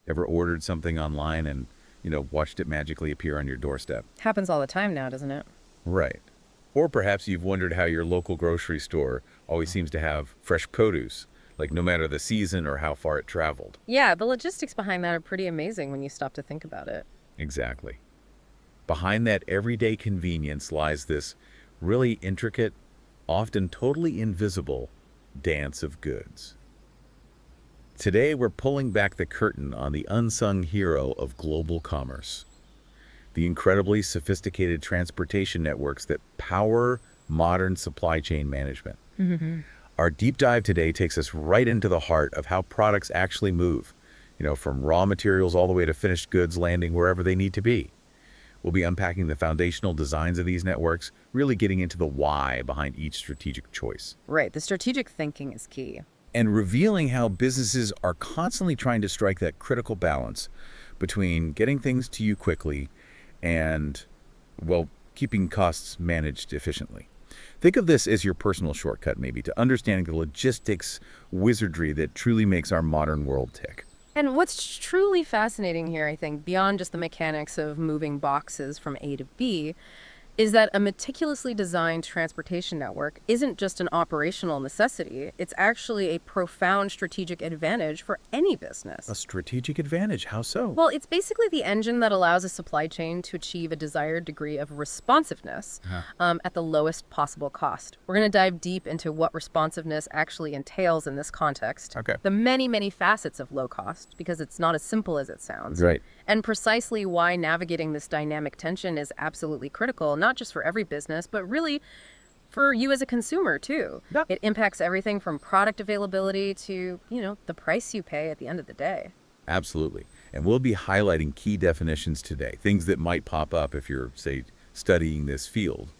Ever ordered something online and, watched it magically appear on your doorstep? Happens all the time now, doesn't it? Right. Or perhaps you've wondered how your local grocery store always seems to have fresh produce, like no matter the season or how far it traveled. Yeah, the logistics behind that are pretty amazing when you stop to think about it. Exactly. Behind that everyday convenience lies this really intricate, often totally invisible dance of goods. Today, we're pulling back the curtain on the unsung hero of global commerce, the incredibly sophisticated transportation networks that power modern supply chain management. Our deep dive today takes us right into the heart of how products actually move, from raw materials all the way to finished goods landing wherever they need to be. We'll be unpacking the foundational designs of these networks, really getting into the why behind each strategic choice, Right, the strategic thinking is key. and revealing how businesses are constantly trying to strike that critical balance between getting things to you quickly and, well, keeping costs managed efficiently. Think of this as your personal shortcut, maybe, to understanding the logistics wizardry that truly makes our modern world tick. And what's truly fascinating here, I think, beyond just the mechanics of moving boxes from A to B, is that a meticulously designed transportation network isn't just an operational necessity, it's actually a profound strategic advantage for any A business. strategic advantage, how so? Well, it's basically the engine that allows a supply chain to achieve a desired degree of responsiveness Uh-huh. at the lowest possible cost. We're going to dive deep into what responsiveness actually entails in this context, Okay. the many, many facets of low cost, because it's not as simple as it sounds, Right. and precisely why navigating this dynamic tension is absolutely critical, not just for every business, but really for you as a consumer, too. Yeah. It impacts everything from product availability to, the price you pay at the end of the day. Absolutely. And we'll be highlighting key definitions today, things that might pop up if you're, say, studying this field.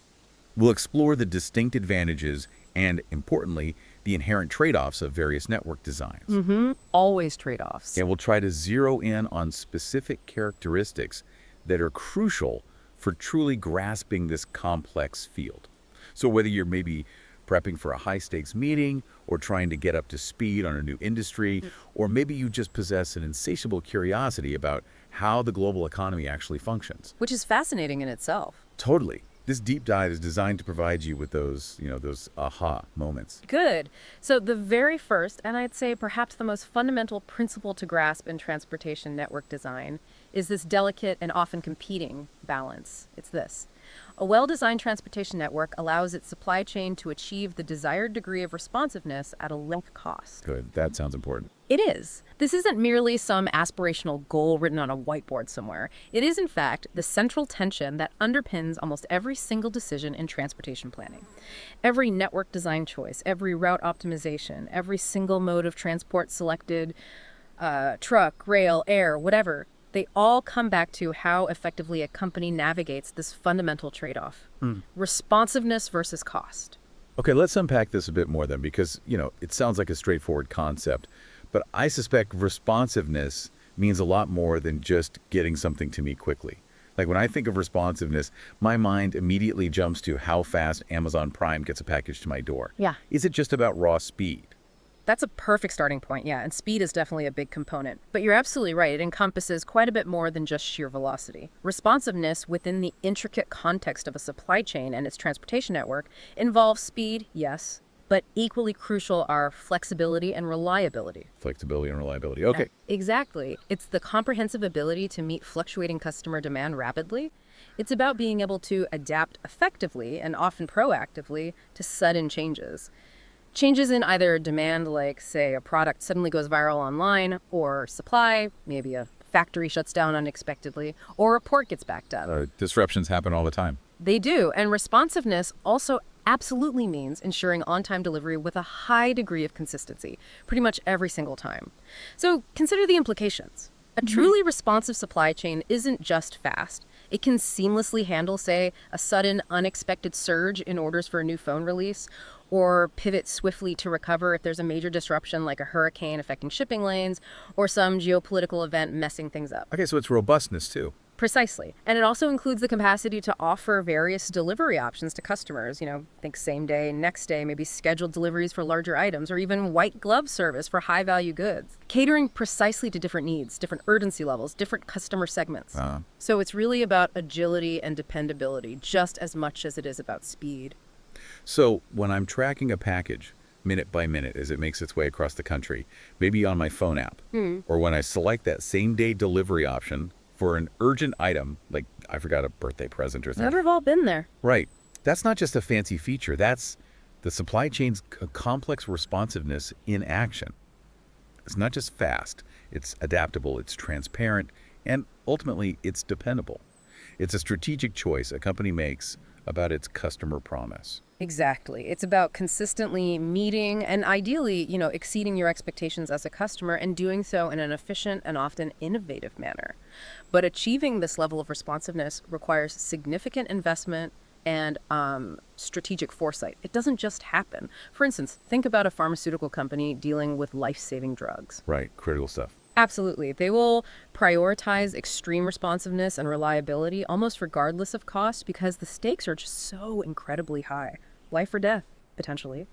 We'll explore the distinct advantages and, importantly, the inherent trade-offs of various network designs. Always trade-offs. And we'll try to zero in on specific characteristics that are crucial for truly grasping this complex field. So whether you're maybe prepping for a high-stakes meeting or trying to get up to speed on a new industry, or maybe you just possess an insatiable curiosity about how the global economy actually functions. Which is fascinating in itself. Totally. This deep dive is designed to provide you with those aha moments. Good. So, the very first, and I'd say perhaps the most fundamental principle to grasp in transportation network design, is this delicate and often competing balance. It's this: a well designed transportation network allows its supply chain to achieve the desired degree of responsiveness at a low cost. Good. That sounds important. It is. This isn't merely some aspirational goal written on a whiteboard somewhere. It is, in fact, the central tension that underpins almost every single decision in transportation planning. Every network design choice, every route optimization, every single mode of transport selected, truck, rail, air, whatever, they all come back to how effectively a company navigates this fundamental trade-off. Responsiveness versus cost. Okay, let's unpack this a bit more then, because, it sounds like a straightforward concept, but I suspect responsiveness means a lot more than just getting something to me quickly. Like when I think of responsiveness, my mind immediately jumps to how fast Amazon Prime gets a package to my door. Yeah. Is it just about raw speed? That's a perfect starting point, yeah, and speed is definitely a big component. But you're absolutely right, it encompasses quite a bit more than just sheer velocity. Responsiveness within the intricate context of a supply chain and its transportation network involves speed, yes, but equally crucial are flexibility and reliability. Flexibility and reliability. Okay. Exactly. It's the comprehensive ability to meet fluctuating customer demand rapidly. It's about being able to adapt effectively and often proactively to sudden changes. Changes in either demand, like, say, a product suddenly goes viral online, or supply, maybe a factory shuts down unexpectedly, or a port gets backed up. Disruptions happen all the time. They do, and responsiveness also absolutely means ensuring on-time delivery with a high degree of consistency, pretty much every single time. So consider the implications. A truly responsive supply chain isn't just fast. It can seamlessly handle, say, a sudden, unexpected surge in orders for a new phone release, or pivot swiftly to recover if there's a major disruption like a hurricane affecting shipping lanes, or some geopolitical event messing things up. Okay, so it's robustness too. Precisely. And it also includes the capacity to offer various delivery options to customers. Think same day, next day, maybe scheduled deliveries for larger items, or even white glove service for high value goods. Catering precisely to different needs, different urgency levels, different customer segments. So it's really about agility and dependability just as much as it is about speed. So when I'm tracking a package minute by minute as it makes its way across the country, maybe on my phone app, or when I select that same day delivery option for an urgent item, like I forgot a birthday present or something. We've all been there. Right. That's not just a fancy feature. That's the supply chain's complex responsiveness in action. It's not just fast. It's adaptable. It's transparent. And ultimately, it's dependable. It's a strategic choice a company makes about its customer promise. Exactly. It's about consistently meeting and ideally, exceeding your expectations as a customer and doing so in an efficient and often innovative manner. But achieving this level of responsiveness requires significant investment and strategic foresight. It doesn't just happen. For instance, think about a pharmaceutical company dealing with life-saving drugs. Right. Critical stuff. Absolutely. They will prioritize extreme responsiveness and reliability almost regardless of cost because the stakes are just so incredibly high. Life or death, potentially.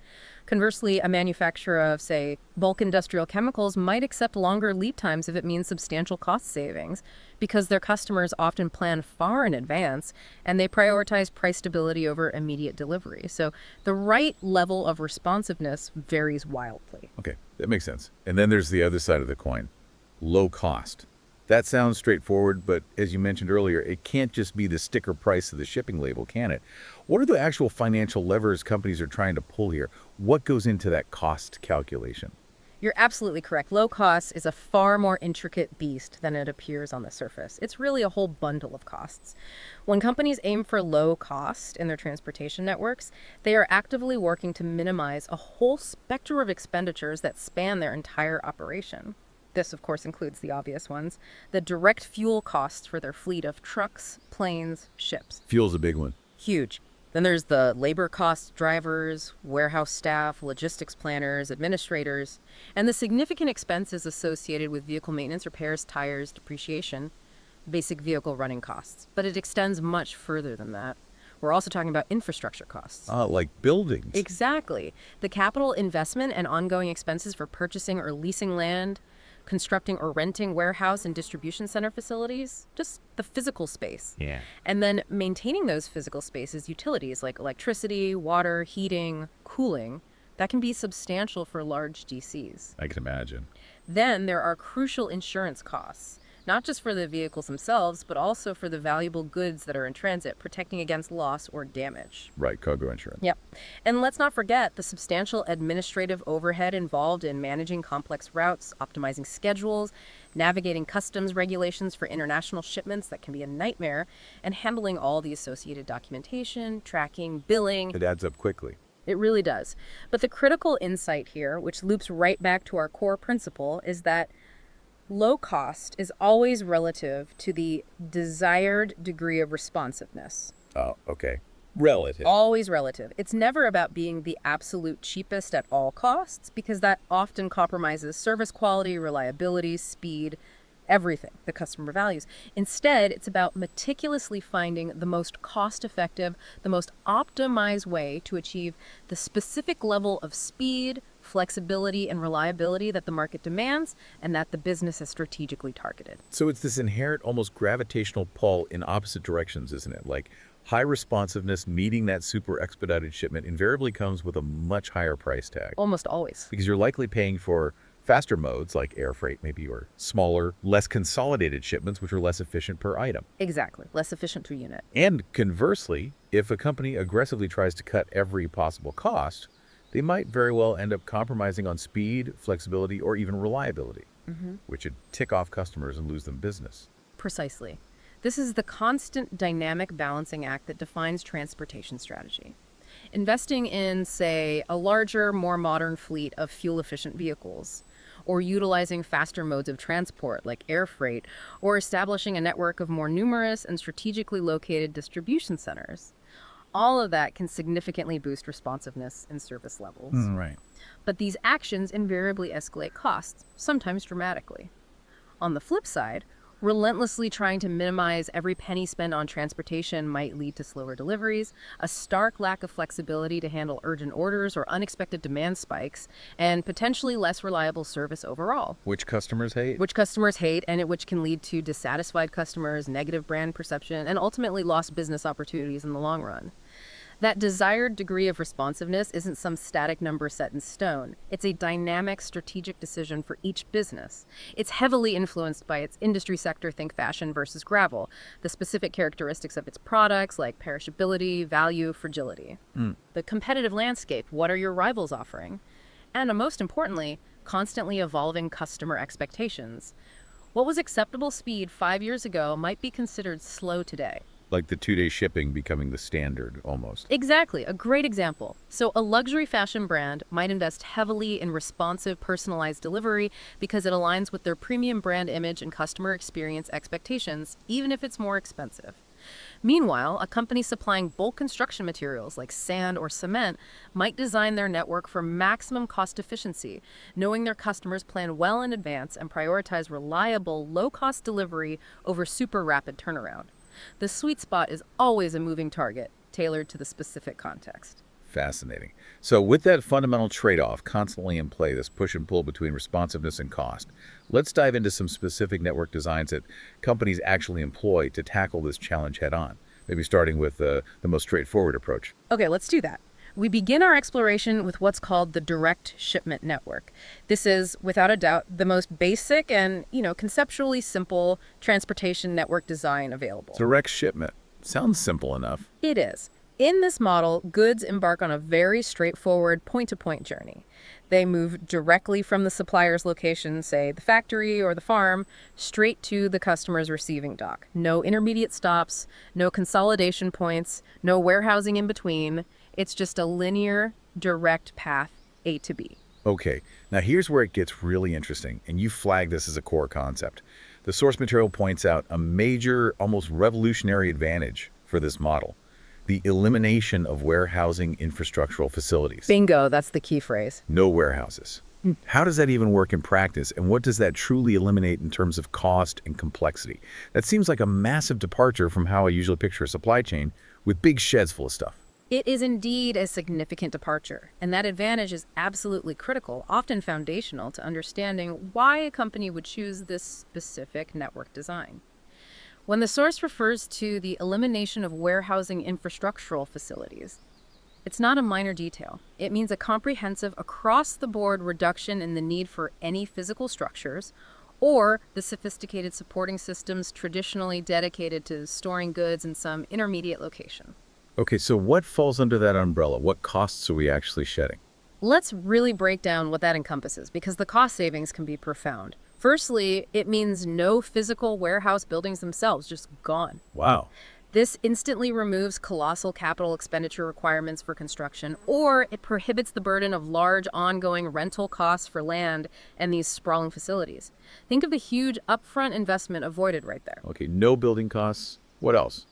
Conversely, a manufacturer of, say, bulk industrial chemicals might accept longer lead times if it means substantial cost savings because their customers often plan far in advance and they prioritize price stability over immediate delivery. So the right level of responsiveness varies wildly. Okay, that makes sense. And then there's the other side of the coin. Low cost. That sounds straightforward, but as you mentioned earlier, it can't just be the sticker price of the shipping label, can it? What are the actual financial levers companies are trying to pull here? What goes into that cost calculation? You're absolutely correct. Low cost is a far more intricate beast than it appears on the surface. It's really a whole bundle of costs. When companies aim for low cost in their transportation networks, they are actively working to minimize a whole spectrum of expenditures that span their entire operation. This, of course, includes the obvious ones, the direct fuel costs for their fleet of trucks, planes, ships. Fuel's a big one. Huge. Then there's the labor costs, drivers, warehouse staff, logistics planners, administrators, and the significant expenses associated with vehicle maintenance, repairs, tires, depreciation, basic vehicle running costs. But it extends much further than that. We're also talking about infrastructure costs. Like buildings. Exactly. The capital investment and ongoing expenses for purchasing or leasing land, constructing or renting warehouse and distribution center facilities, just the physical space. Yeah. And then maintaining those physical spaces, utilities like electricity, water, heating, cooling, that can be substantial for large DCs. I can imagine. Then there are crucial insurance costs, not just for the vehicles themselves, but also for the valuable goods that are in transit, protecting against loss or damage. Right, cargo insurance. Yep. And let's not forget the substantial administrative overhead involved in managing complex routes, optimizing schedules, navigating customs regulations for international shipments that can be a nightmare, and handling all the associated documentation, tracking, billing. It adds up quickly. It really does. But the critical insight here, which loops right back to our core principle, is that low cost is always relative to the desired degree of responsiveness. Oh, okay. Relative. Always relative. It's never about being the absolute cheapest at all costs, because that often compromises service quality, reliability, speed, everything the customer values. Instead, it's about meticulously finding the most cost-effective, the most optimized way to achieve the specific level of speed, flexibility, and reliability that the market demands and that the business has strategically targeted. So it's this inherent, almost gravitational pull in opposite directions, isn't it? Like high responsiveness meeting that super expedited shipment invariably comes with a much higher price tag. Almost always. Because you're likely paying for faster modes like air freight maybe, or smaller, less consolidated shipments which are less efficient per item. Exactly. Less efficient per unit. And conversely, if a company aggressively tries to cut every possible cost, they might very well end up compromising on speed, flexibility, or even reliability, which would tick off customers and lose them business. Precisely. This is the constant dynamic balancing act that defines transportation strategy. Investing in, say, a larger, more modern fleet of fuel-efficient vehicles, or utilizing faster modes of transport like air freight, or establishing a network of more numerous and strategically located distribution centers. All of that can significantly boost responsiveness and service levels. Right. But these actions invariably escalate costs, sometimes dramatically. On the flip side, Relentlessly trying to minimize every penny spent on transportation might lead to slower deliveries, a stark lack of flexibility to handle urgent orders or unexpected demand spikes, and potentially less reliable service overall, Which customers hate? which customers hate and which can lead to dissatisfied customers, negative brand perception, and ultimately lost business opportunities in the long run. That desired degree of responsiveness isn't some static number set in stone. It's a dynamic, strategic decision for each business. It's heavily influenced by its industry sector, think fashion versus gravel, the specific characteristics of its products like perishability, value, fragility. The competitive landscape, what are your rivals offering? And most importantly, constantly evolving customer expectations. What was acceptable speed 5 years ago might be considered slow today. Like the 2-day shipping becoming the standard, almost. Exactly, a great example. So a luxury fashion brand might invest heavily in responsive, personalized delivery because it aligns with their premium brand image and customer experience expectations, even if it's more expensive. Meanwhile, a company supplying bulk construction materials like sand or cement might design their network for maximum cost efficiency, knowing their customers plan well in advance and prioritize reliable, low-cost delivery over super rapid turnaround. The sweet spot is always a moving target, tailored to the specific context. Fascinating. So with that fundamental trade-off constantly in play, this push and pull between responsiveness and cost, let's dive into some specific network designs that companies actually employ to tackle this challenge head-on, maybe starting with the most straightforward approach. Okay, let's do that. We begin our exploration with what's called the direct shipment network. This is, without a doubt, the most basic and, conceptually simple transportation network design available. Direct shipment. Sounds simple enough. It is. In this model, goods embark on a very straightforward point-to-point journey. They move directly from the supplier's location, say the factory or the farm, straight to the customer's receiving dock. No intermediate stops, no consolidation points, no warehousing in between. It's just a linear, direct path, A to B. Okay, now here's where it gets really interesting, and you flag this as a core concept. The source material points out a major, almost revolutionary advantage for this model: the elimination of warehousing infrastructural facilities. Bingo, that's the key phrase. No warehouses. How does that even work in practice, and what does that truly eliminate in terms of cost and complexity? That seems like a massive departure from how I usually picture a supply chain with big sheds full of stuff. It is indeed a significant departure, and that advantage is absolutely critical, often foundational to understanding why a company would choose this specific network design. When the source refers to the elimination of warehousing infrastructural facilities, it's not a minor detail. It means a comprehensive, across-the-board reduction in the need for any physical structures or the sophisticated supporting systems traditionally dedicated to storing goods in some intermediate location. Okay, so what falls under that umbrella? What costs are we actually shedding? Let's really break down what that encompasses, because the cost savings can be profound. Firstly, it means no physical warehouse buildings themselves, just gone. Wow. This instantly removes colossal capital expenditure requirements for construction, or it prohibits the burden of large ongoing rental costs for land and these sprawling facilities. Think of the huge upfront investment avoided right there. Okay, no building costs. What else?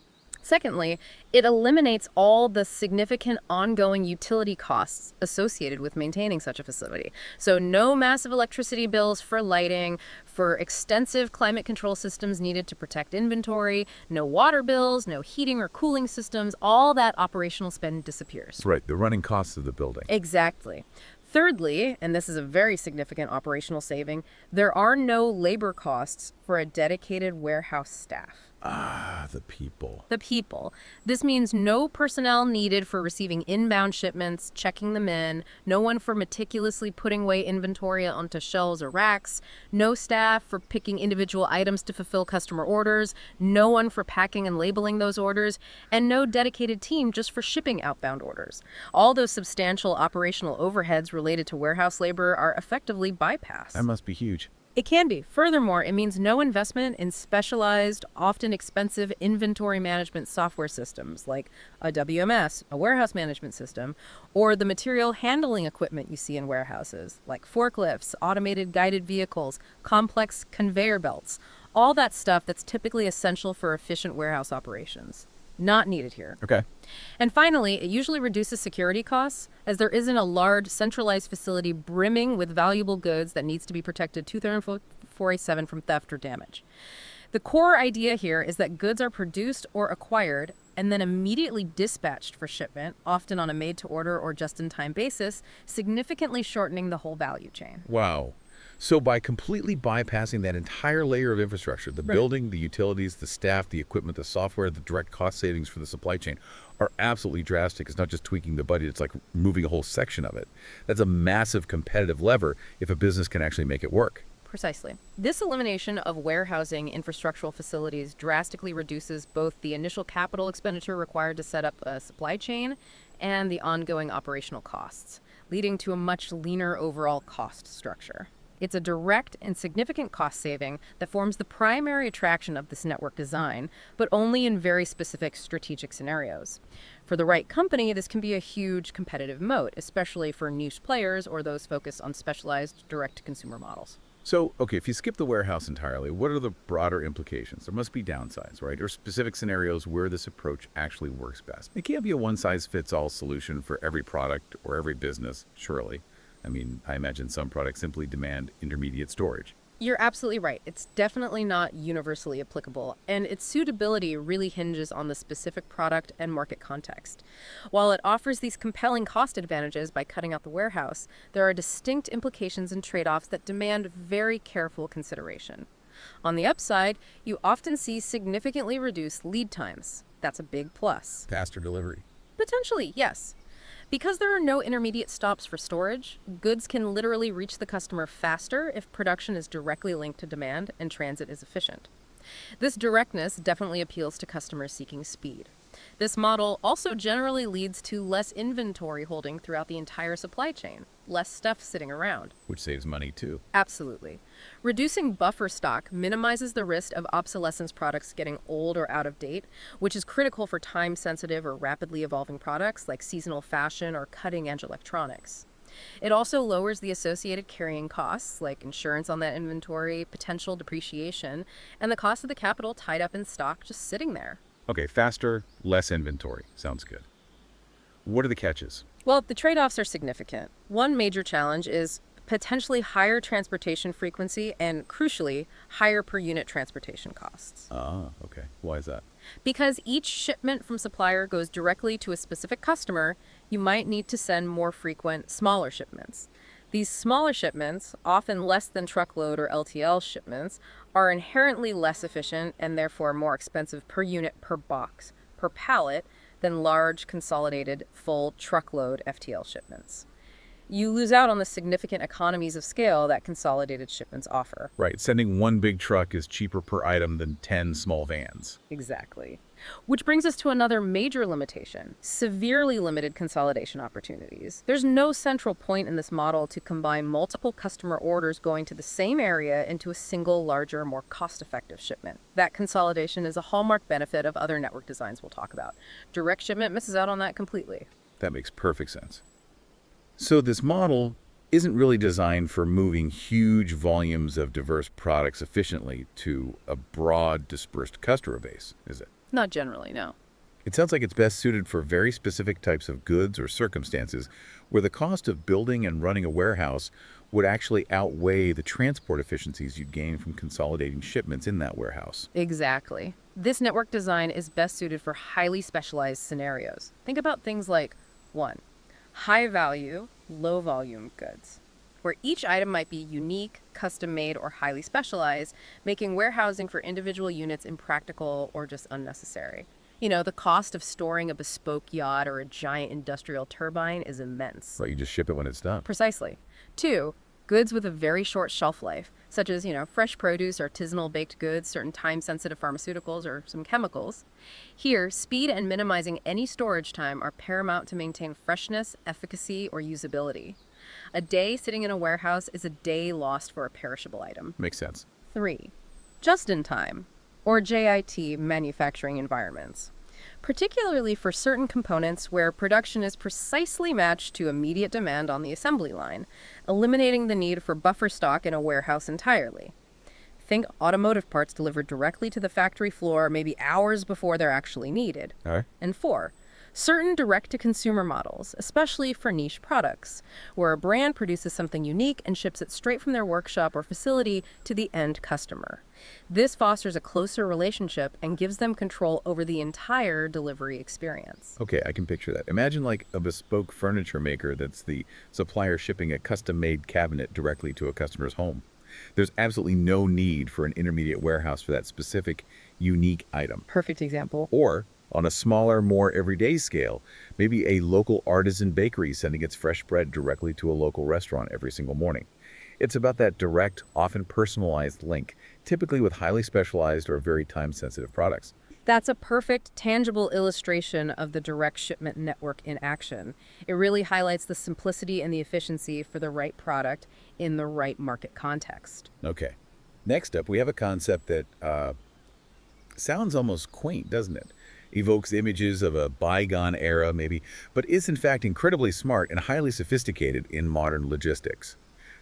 Secondly, it eliminates all the significant ongoing utility costs associated with maintaining such a facility. So no massive electricity bills for lighting, for extensive climate control systems needed to protect inventory, no water bills, no heating or cooling systems, all that operational spend disappears. Right, the running costs of the building. Exactly. Thirdly, and this is a very significant operational saving, there are no labor costs for a dedicated warehouse staff. Ah, the people. The people. This means no personnel needed for receiving inbound shipments, checking them in, no one for meticulously putting away inventory onto shelves or racks, no staff for picking individual items to fulfill customer orders, no one for packing and labeling those orders, and no dedicated team just for shipping outbound orders. All those substantial operational overheads related to warehouse labor are effectively bypassed. That must be huge. It can be. Furthermore, it means no investment in specialized, often expensive inventory management software systems like a WMS, a warehouse management system, or the material handling equipment you see in warehouses like forklifts, automated guided vehicles, complex conveyor belts, all that stuff that's typically essential for efficient warehouse operations. Not needed here. Okay. And finally, it usually reduces security costs, as there isn't a large centralized facility brimming with valuable goods that needs to be protected 24/7 from theft or damage. The core idea here is that goods are produced or acquired and then immediately dispatched for shipment, often on a made-to-order or just-in-time basis, significantly shortening the whole value chain. Wow. So by completely bypassing that entire layer of infrastructure, the building, the utilities, the staff, the equipment, the software, the direct cost savings for the supply chain are absolutely drastic. It's not just tweaking the budget, it's like moving a whole section of it. That's a massive competitive lever if a business can actually make it work. Precisely. This elimination of warehousing infrastructural facilities drastically reduces both the initial capital expenditure required to set up a supply chain and the ongoing operational costs, leading to a much leaner overall cost structure. It's a direct and significant cost saving that forms the primary attraction of this network design, but only in very specific strategic scenarios. For the right company, this can be a huge competitive moat, especially for niche players or those focused on specialized direct-to-consumer models. So, okay, if you skip the warehouse entirely, what are the broader implications? There must be downsides, right? Or specific scenarios where this approach actually works best. It can't be a one-size-fits-all solution for every product or every business, surely. I mean, I imagine some products simply demand intermediate storage. You're absolutely right. It's definitely not universally applicable, and its suitability really hinges on the specific product and market context. While it offers these compelling cost advantages by cutting out the warehouse, there are distinct implications and trade-offs that demand very careful consideration. On the upside, you often see significantly reduced lead times. That's a big plus. Faster delivery. Potentially, yes. Because there are no intermediate stops for storage, goods can literally reach the customer faster if production is directly linked to demand and transit is efficient. This directness definitely appeals to customers seeking speed. This model also generally leads to less inventory holding throughout the entire supply chain, less stuff sitting around. Which saves money too. Absolutely. Reducing buffer stock minimizes the risk of obsolescence products getting old or out of date, which is critical for time-sensitive or rapidly evolving products like seasonal fashion or cutting-edge electronics. It also lowers the associated carrying costs, like insurance on that inventory, potential depreciation, and the cost of the capital tied up in stock just sitting there. Okay, faster, less inventory. Sounds good. What are the catches? Well, the trade-offs are significant. One major challenge is potentially higher transportation frequency and, crucially, higher per unit transportation costs. Ah, okay. Why is that? Because each shipment from supplier goes directly to a specific customer, you might need to send more frequent, smaller shipments. These smaller shipments, often less than truckload or LTL shipments, are inherently less efficient and therefore more expensive per unit, per box, per pallet than large, consolidated, full truckload FTL shipments. You lose out on the significant economies of scale that consolidated shipments offer. Right, sending one big truck is cheaper per item than 10 small vans. Exactly. Which brings us to another major limitation: severely limited consolidation opportunities. There's no central point in this model to combine multiple customer orders going to the same area into a single, larger, more cost-effective shipment. That consolidation is a hallmark benefit of other network designs we'll talk about. Direct shipment misses out on that completely. That makes perfect sense. So this model isn't really designed for moving huge volumes of diverse products efficiently to a broad, dispersed customer base, is it? Not generally, no. It sounds like it's best suited for very specific types of goods or circumstances where the cost of building and running a warehouse would actually outweigh the transport efficiencies you'd gain from consolidating shipments in that warehouse. Exactly. This network design is best suited for highly specialized scenarios. Think about things like 1. High value, low volume goods, where each item might be unique, custom made, or highly specialized, making warehousing for individual units impractical or just unnecessary. You know, the cost of storing a bespoke yacht or a giant industrial turbine is immense. Right, you just ship it when it's done. Precisely. 2, goods with a very short shelf life, such as, fresh produce, artisanal baked goods, certain time-sensitive pharmaceuticals, or some chemicals. Here, speed and minimizing any storage time are paramount to maintain freshness, efficacy, or usability. A day sitting in a warehouse is a day lost for a perishable item. Makes sense. 3, just-in-time, or JIT manufacturing environments, particularly for certain components where production is precisely matched to immediate demand on the assembly line, eliminating the need for buffer stock in a warehouse entirely. Think automotive parts delivered directly to the factory floor maybe hours before they're actually needed. All right. And 4, Certain direct-to-consumer models, especially for niche products, where a brand produces something unique and ships it straight from their workshop or facility to the end customer. This fosters a closer relationship and gives them control over the entire delivery experience. Okay, I can picture that. Imagine like a bespoke furniture maker that's the supplier shipping a custom-made cabinet directly to a customer's home. There's absolutely no need for an intermediate warehouse for that specific, unique item. Perfect example. Or, on a smaller, more everyday scale, maybe a local artisan bakery sending its fresh bread directly to a local restaurant every single morning. It's about that direct, often personalized link, typically with highly specialized or very time-sensitive products. That's a perfect, tangible illustration of the direct shipment network in action. It really highlights the simplicity and the efficiency for the right product in the right market context. Okay. Next up, we have a concept that sounds almost quaint, doesn't it? Evokes images of a bygone era, maybe, but is in fact incredibly smart and highly sophisticated in modern logistics.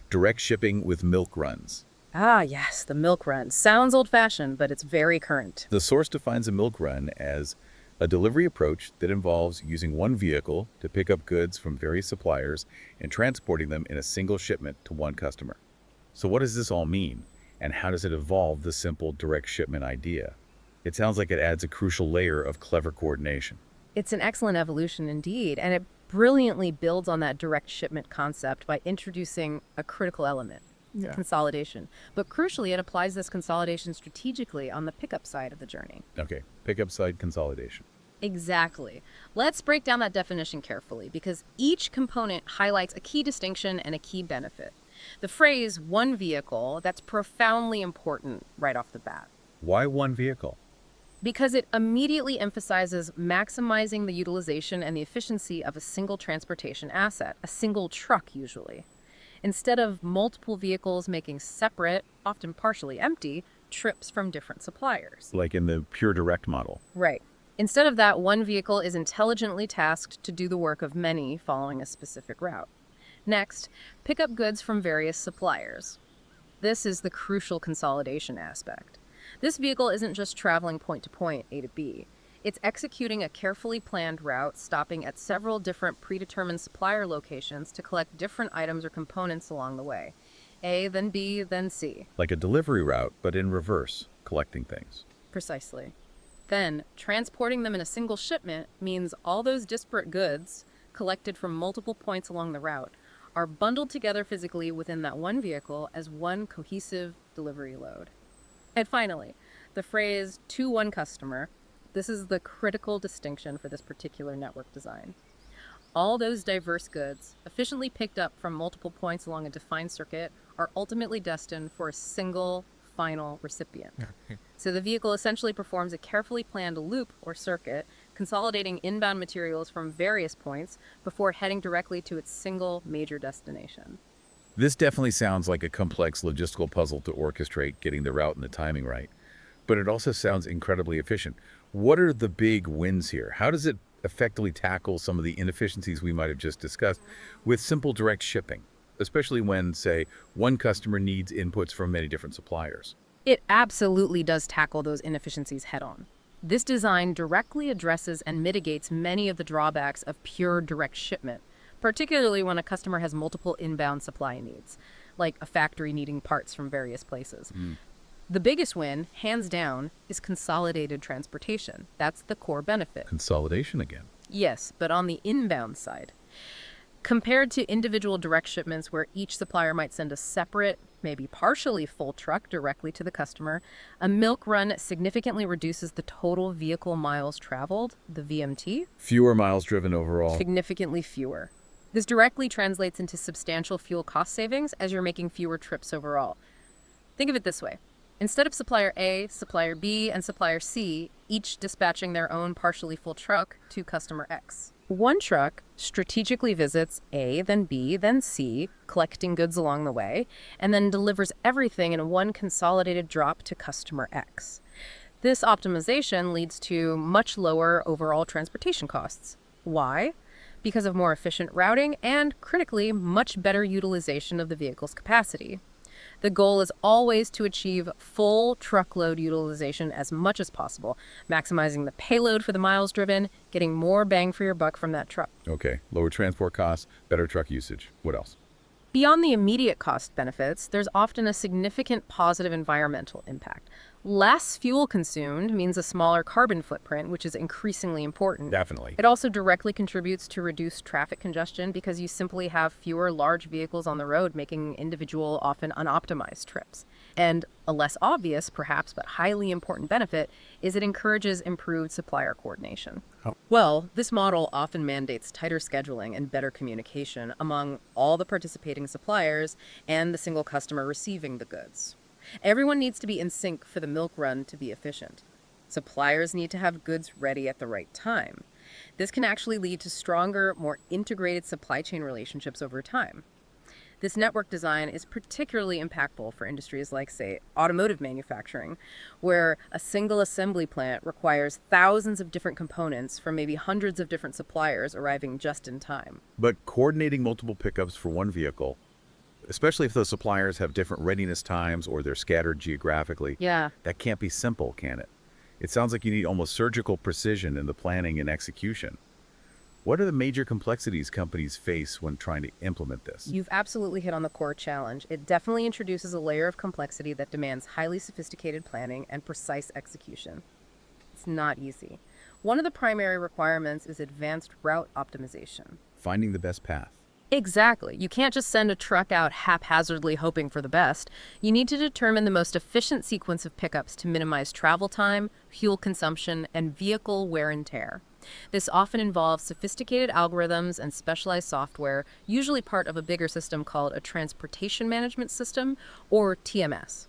Direct shipping with milk runs. Ah, yes, the milk run. Sounds old-fashioned, but it's very current. The source defines a milk run as a delivery approach that involves using one vehicle to pick up goods from various suppliers and transporting them in a single shipment to one customer. So what does this all mean, and how does it evolve the simple direct shipment idea? It sounds like it adds a crucial layer of clever coordination. It's an excellent evolution indeed, and it brilliantly builds on that direct shipment concept by introducing a critical element, consolidation. But crucially, it applies this consolidation strategically on the pickup side of the journey. Okay, pickup side consolidation. Exactly. Let's break down that definition carefully because each component highlights a key distinction and a key benefit. The phrase one vehicle, that's profoundly important right off the bat. Why one vehicle? Because it immediately emphasizes maximizing the utilization and the efficiency of a single transportation asset, a single truck usually. Instead of multiple vehicles making separate, often partially empty, trips from different suppliers. Like in the pure direct model. Right. Instead of that, one vehicle is intelligently tasked to do the work of many following a specific route. Next, pick up goods from various suppliers. This is the crucial consolidation aspect. This vehicle isn't just traveling point to point, A to B. It's executing a carefully planned route, stopping at several different predetermined supplier locations to collect different items or components along the way. A, then B, then C. Like a delivery route, but in reverse, collecting things. Precisely. Then, transporting them in a single shipment means all those disparate goods, collected from multiple points along the route, are bundled together physically within that one vehicle as one cohesive delivery load. And finally, the phrase to one customer, this is the critical distinction for this particular network design. All those diverse goods, efficiently picked up from multiple points along a defined circuit, are ultimately destined for a single final recipient. So the vehicle essentially performs a carefully planned loop or circuit, consolidating inbound materials from various points before heading directly to its single major destination. This definitely sounds like a complex logistical puzzle to orchestrate getting the route and the timing right, but it also sounds incredibly efficient. What are the big wins here? How does it effectively tackle some of the inefficiencies we might have just discussed with simple direct shipping, especially when, say, one customer needs inputs from many different suppliers? It absolutely does tackle those inefficiencies head-on. This design directly addresses and mitigates many of the drawbacks of pure direct shipment, particularly when a customer has multiple inbound supply needs, like a factory needing parts from various places. The biggest win, hands down, is consolidated transportation. That's the core benefit. Consolidation again. Yes, but on the inbound side. Compared to individual direct shipments where each supplier might send a separate, maybe partially full truck directly to the customer, a milk run significantly reduces the total vehicle miles traveled, the VMT. Fewer miles driven overall. Significantly fewer. This directly translates into substantial fuel cost savings as you're making fewer trips overall. Think of it this way. Instead of supplier A, supplier B, and supplier C, each dispatching their own partially full truck to customer X, one truck strategically visits A, then B, then C, collecting goods along the way, and then delivers everything in one consolidated drop to customer X. This optimization leads to much lower overall transportation costs. Why? Because of more efficient routing and, critically, much better utilization of the vehicle's capacity. The goal is always to achieve full truckload utilization as much as possible, maximizing the payload for the miles driven, getting more bang for your buck from that truck. Okay, lower transport costs, better truck usage. What else? Beyond the immediate cost benefits, there's often a significant positive environmental impact. Less fuel consumed means a smaller carbon footprint, which is increasingly important. Definitely. It also directly contributes to reduced traffic congestion because you simply have fewer large vehicles on the road making individual, often unoptimized trips. And a less obvious, perhaps, but highly important benefit is it encourages improved supplier coordination. Oh. Well, this model often mandates tighter scheduling and better communication among all the participating suppliers and the single customer receiving the goods. Everyone needs to be in sync for the milk run to be efficient. Suppliers need to have goods ready at the right time. This can actually lead to stronger, more integrated supply chain relationships over time. This network design is particularly impactful for industries like, say, automotive manufacturing, where a single assembly plant requires thousands of different components from maybe hundreds of different suppliers arriving just in time. But coordinating multiple pickups for one vehicle, especially if those suppliers have different readiness times or they're scattered geographically, Yeah. that can't be simple, can it? It sounds like you need almost surgical precision in the planning and execution. What are the major complexities companies face when trying to implement this? You've absolutely hit on the core challenge. It definitely introduces a layer of complexity that demands highly sophisticated planning and precise execution. It's not easy. One of the primary requirements is advanced route optimization. Finding the best path. Exactly. You can't just send a truck out haphazardly hoping for the best. You need to determine the most efficient sequence of pickups to minimize travel time, fuel consumption, and vehicle wear and tear. This often involves sophisticated algorithms and specialized software, usually part of a bigger system called a Transportation Management System, or TMS.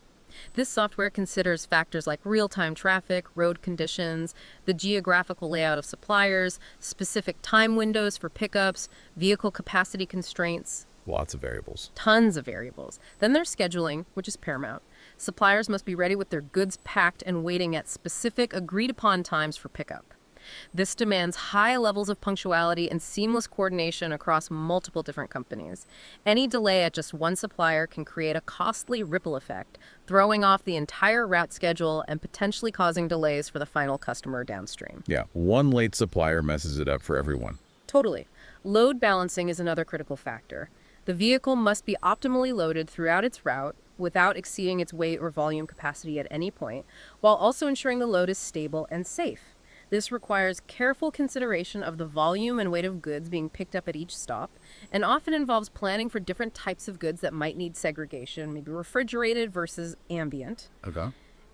This software considers factors like real-time traffic, road conditions, the geographical layout of suppliers, specific time windows for pickups, vehicle capacity constraints, Lots of variables. tons of variables. Then there's scheduling, which is paramount. Suppliers must be ready with their goods packed and waiting at specific agreed-upon times for pickup. This demands high levels of punctuality and seamless coordination across multiple different companies. Any delay at just one supplier can create a costly ripple effect, throwing off the entire route schedule and potentially causing delays for the final customer downstream. Yeah, one late supplier messes it up for everyone. Totally. Load balancing is another critical factor. The vehicle must be optimally loaded throughout its route without exceeding its weight or volume capacity at any point, while also ensuring the load is stable and safe. This requires careful consideration of the volume and weight of goods being picked up at each stop, and often involves planning for different types of goods that might need segregation, maybe refrigerated versus ambient. Okay.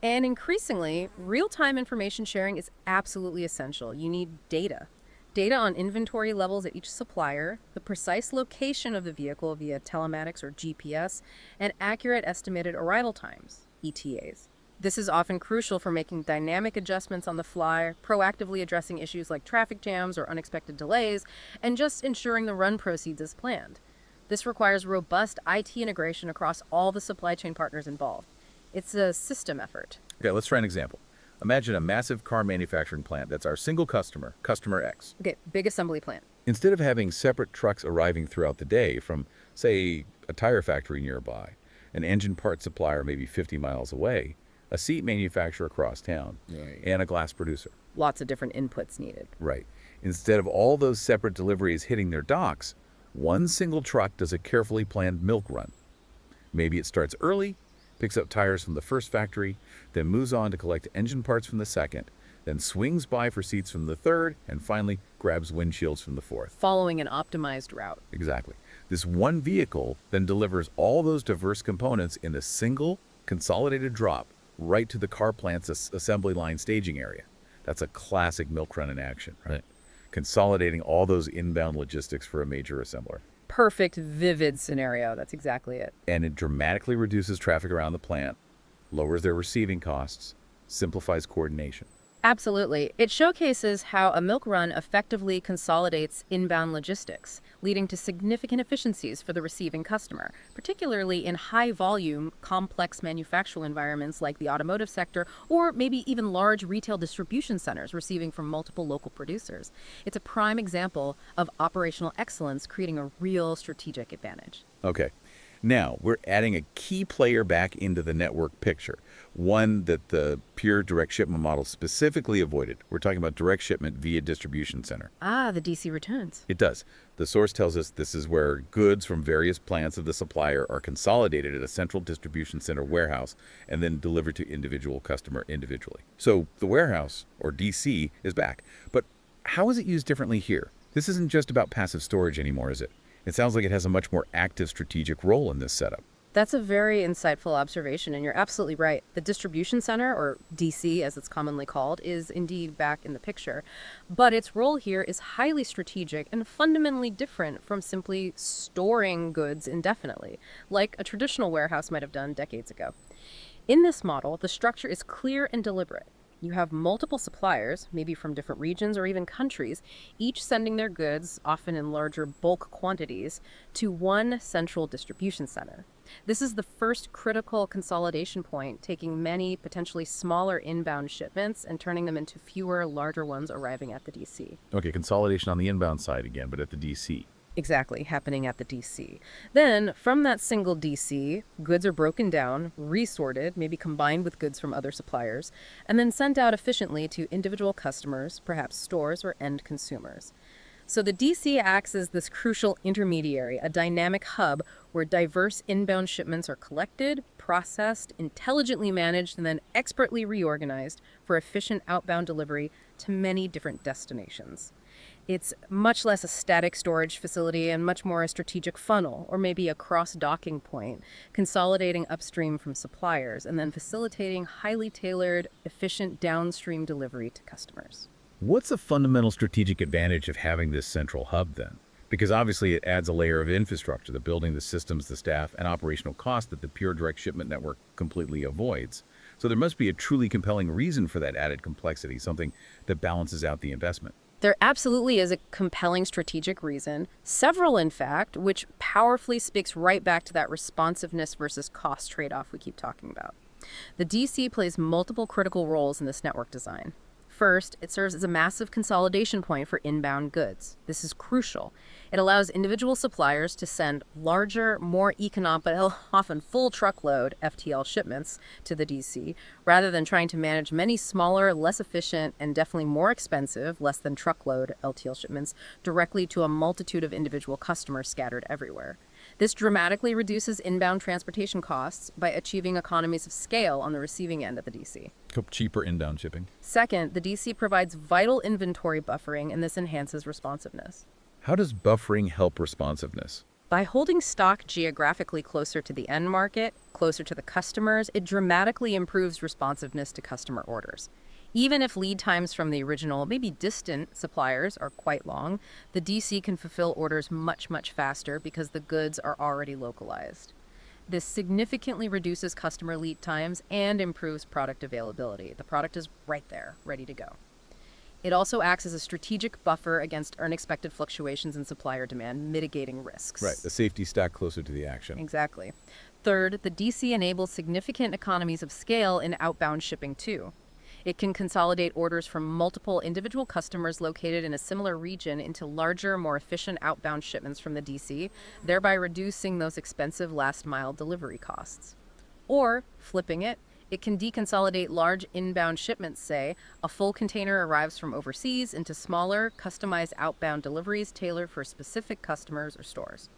And increasingly, real-time information sharing is absolutely essential. You need data. Data on inventory levels at each supplier, the precise location of the vehicle via telematics or GPS, and accurate estimated arrival times, ETAs. This is often crucial for making dynamic adjustments on the fly, proactively addressing issues like traffic jams or unexpected delays, and just ensuring the run proceeds as planned. This requires robust IT integration across all the supply chain partners involved. It's a system effort. Okay, let's try an example. Imagine a massive car manufacturing plant that's our single customer, customer X. Okay, big assembly plant. Instead of having separate trucks arriving throughout the day from, say, a tire factory nearby, an engine part supplier maybe 50 miles away, a seat manufacturer across town, Right. and a glass producer. Lots of different inputs needed. Right. Instead of all those separate deliveries hitting their docks, one single truck does a carefully planned milk run. Maybe it starts early, picks up tires from the first factory, then moves on to collect engine parts from the second, then swings by for seats from the third, and finally grabs windshields from the fourth. Following an optimized route. Exactly. This one vehicle then delivers all those diverse components in a single, consolidated drop right to the car plant's assembly line staging area. That's a classic milk run in action, right? Consolidating all those inbound logistics for a major assembler. Perfect, vivid scenario. That's exactly it. And it dramatically reduces traffic around the plant, lowers their receiving costs, simplifies coordination. Absolutely. It showcases how a milk run effectively consolidates inbound logistics, leading to significant efficiencies for the receiving customer, particularly in high-volume, complex manufacturing environments like the automotive sector, or maybe even large retail distribution centers receiving from multiple local producers. It's a prime example of operational excellence creating a real strategic advantage. Okay. Now, we're adding a key player back into the network picture, one that the pure direct shipment model specifically avoided. We're talking about direct shipment via distribution center. Ah, the DC returns. It does. The source tells us this is where goods from various plants of the supplier are consolidated at a central distribution center warehouse and then delivered to individual customer individually. So the warehouse, or DC, is back. But how is it used differently here? This isn't just about passive storage anymore, is it? It sounds like it has a much more active strategic role in this setup. That's a very insightful observation, and you're absolutely right. The distribution center, or DC as it's commonly called, is indeed back in the picture. But its role here is highly strategic and fundamentally different from simply storing goods indefinitely, like a traditional warehouse might have done decades ago. In this model, the structure is clear and deliberate. You have multiple suppliers, maybe from different regions or even countries, each sending their goods, often in larger bulk quantities, to one central distribution center. This is the first critical consolidation point, taking many potentially smaller inbound shipments and turning them into fewer, larger ones arriving at the DC. Okay, consolidation on the inbound side again, but at the DC. Exactly, happening at the DC. Then, from that single DC, goods are broken down, resorted, maybe combined with goods from other suppliers, and then sent out efficiently to individual customers, perhaps stores or end consumers. So the DC acts as this crucial intermediary, a dynamic hub where diverse inbound shipments are collected, processed, intelligently managed, and then expertly reorganized for efficient outbound delivery to many different destinations. It's much less a static storage facility and much more a strategic funnel, or maybe a cross-docking point, consolidating upstream from suppliers and then facilitating highly tailored, efficient downstream delivery to customers. What's the fundamental strategic advantage of having this central hub then? Because obviously it adds a layer of infrastructure, the building, the systems, the staff, and operational cost that the pure direct shipment network completely avoids. So there must be a truly compelling reason for that added complexity, something that balances out the investment. There absolutely is a compelling strategic reason, several in fact, which powerfully speaks right back to that responsiveness versus cost trade-off we keep talking about. The DC plays multiple critical roles in this network design. First, it serves as a massive consolidation point for inbound goods. This is crucial. It allows individual suppliers to send larger, more economical, often full truckload FTL shipments to the DC, rather than trying to manage many smaller, less efficient, and definitely more expensive, less than truckload LTL shipments directly to a multitude of individual customers scattered everywhere. This dramatically reduces inbound transportation costs by achieving economies of scale on the receiving end of the DC. Cheaper inbound shipping. Second, the DC provides vital inventory buffering, and this enhances responsiveness. How does buffering help responsiveness? By holding stock geographically closer to the end market, closer to the customers, it dramatically improves responsiveness to customer orders. Even if lead times from the original, maybe distant suppliers are quite long, the DC can fulfill orders much, much faster because the goods are already localized. This significantly reduces customer lead times and improves product availability. The product is right there, ready to go. It also acts as a strategic buffer against unexpected fluctuations in supplier demand, mitigating risks. Right, the safety stack closer to the action. Exactly. Third, the DC enables significant economies of scale in outbound shipping too. It can consolidate orders from multiple individual customers located in a similar region into larger, more efficient outbound shipments from the DC, thereby reducing those expensive last-mile delivery costs. Or, flipping it, it can deconsolidate large inbound shipments, say, a full container arrives from overseas into smaller, customized outbound deliveries tailored for specific customers or stores.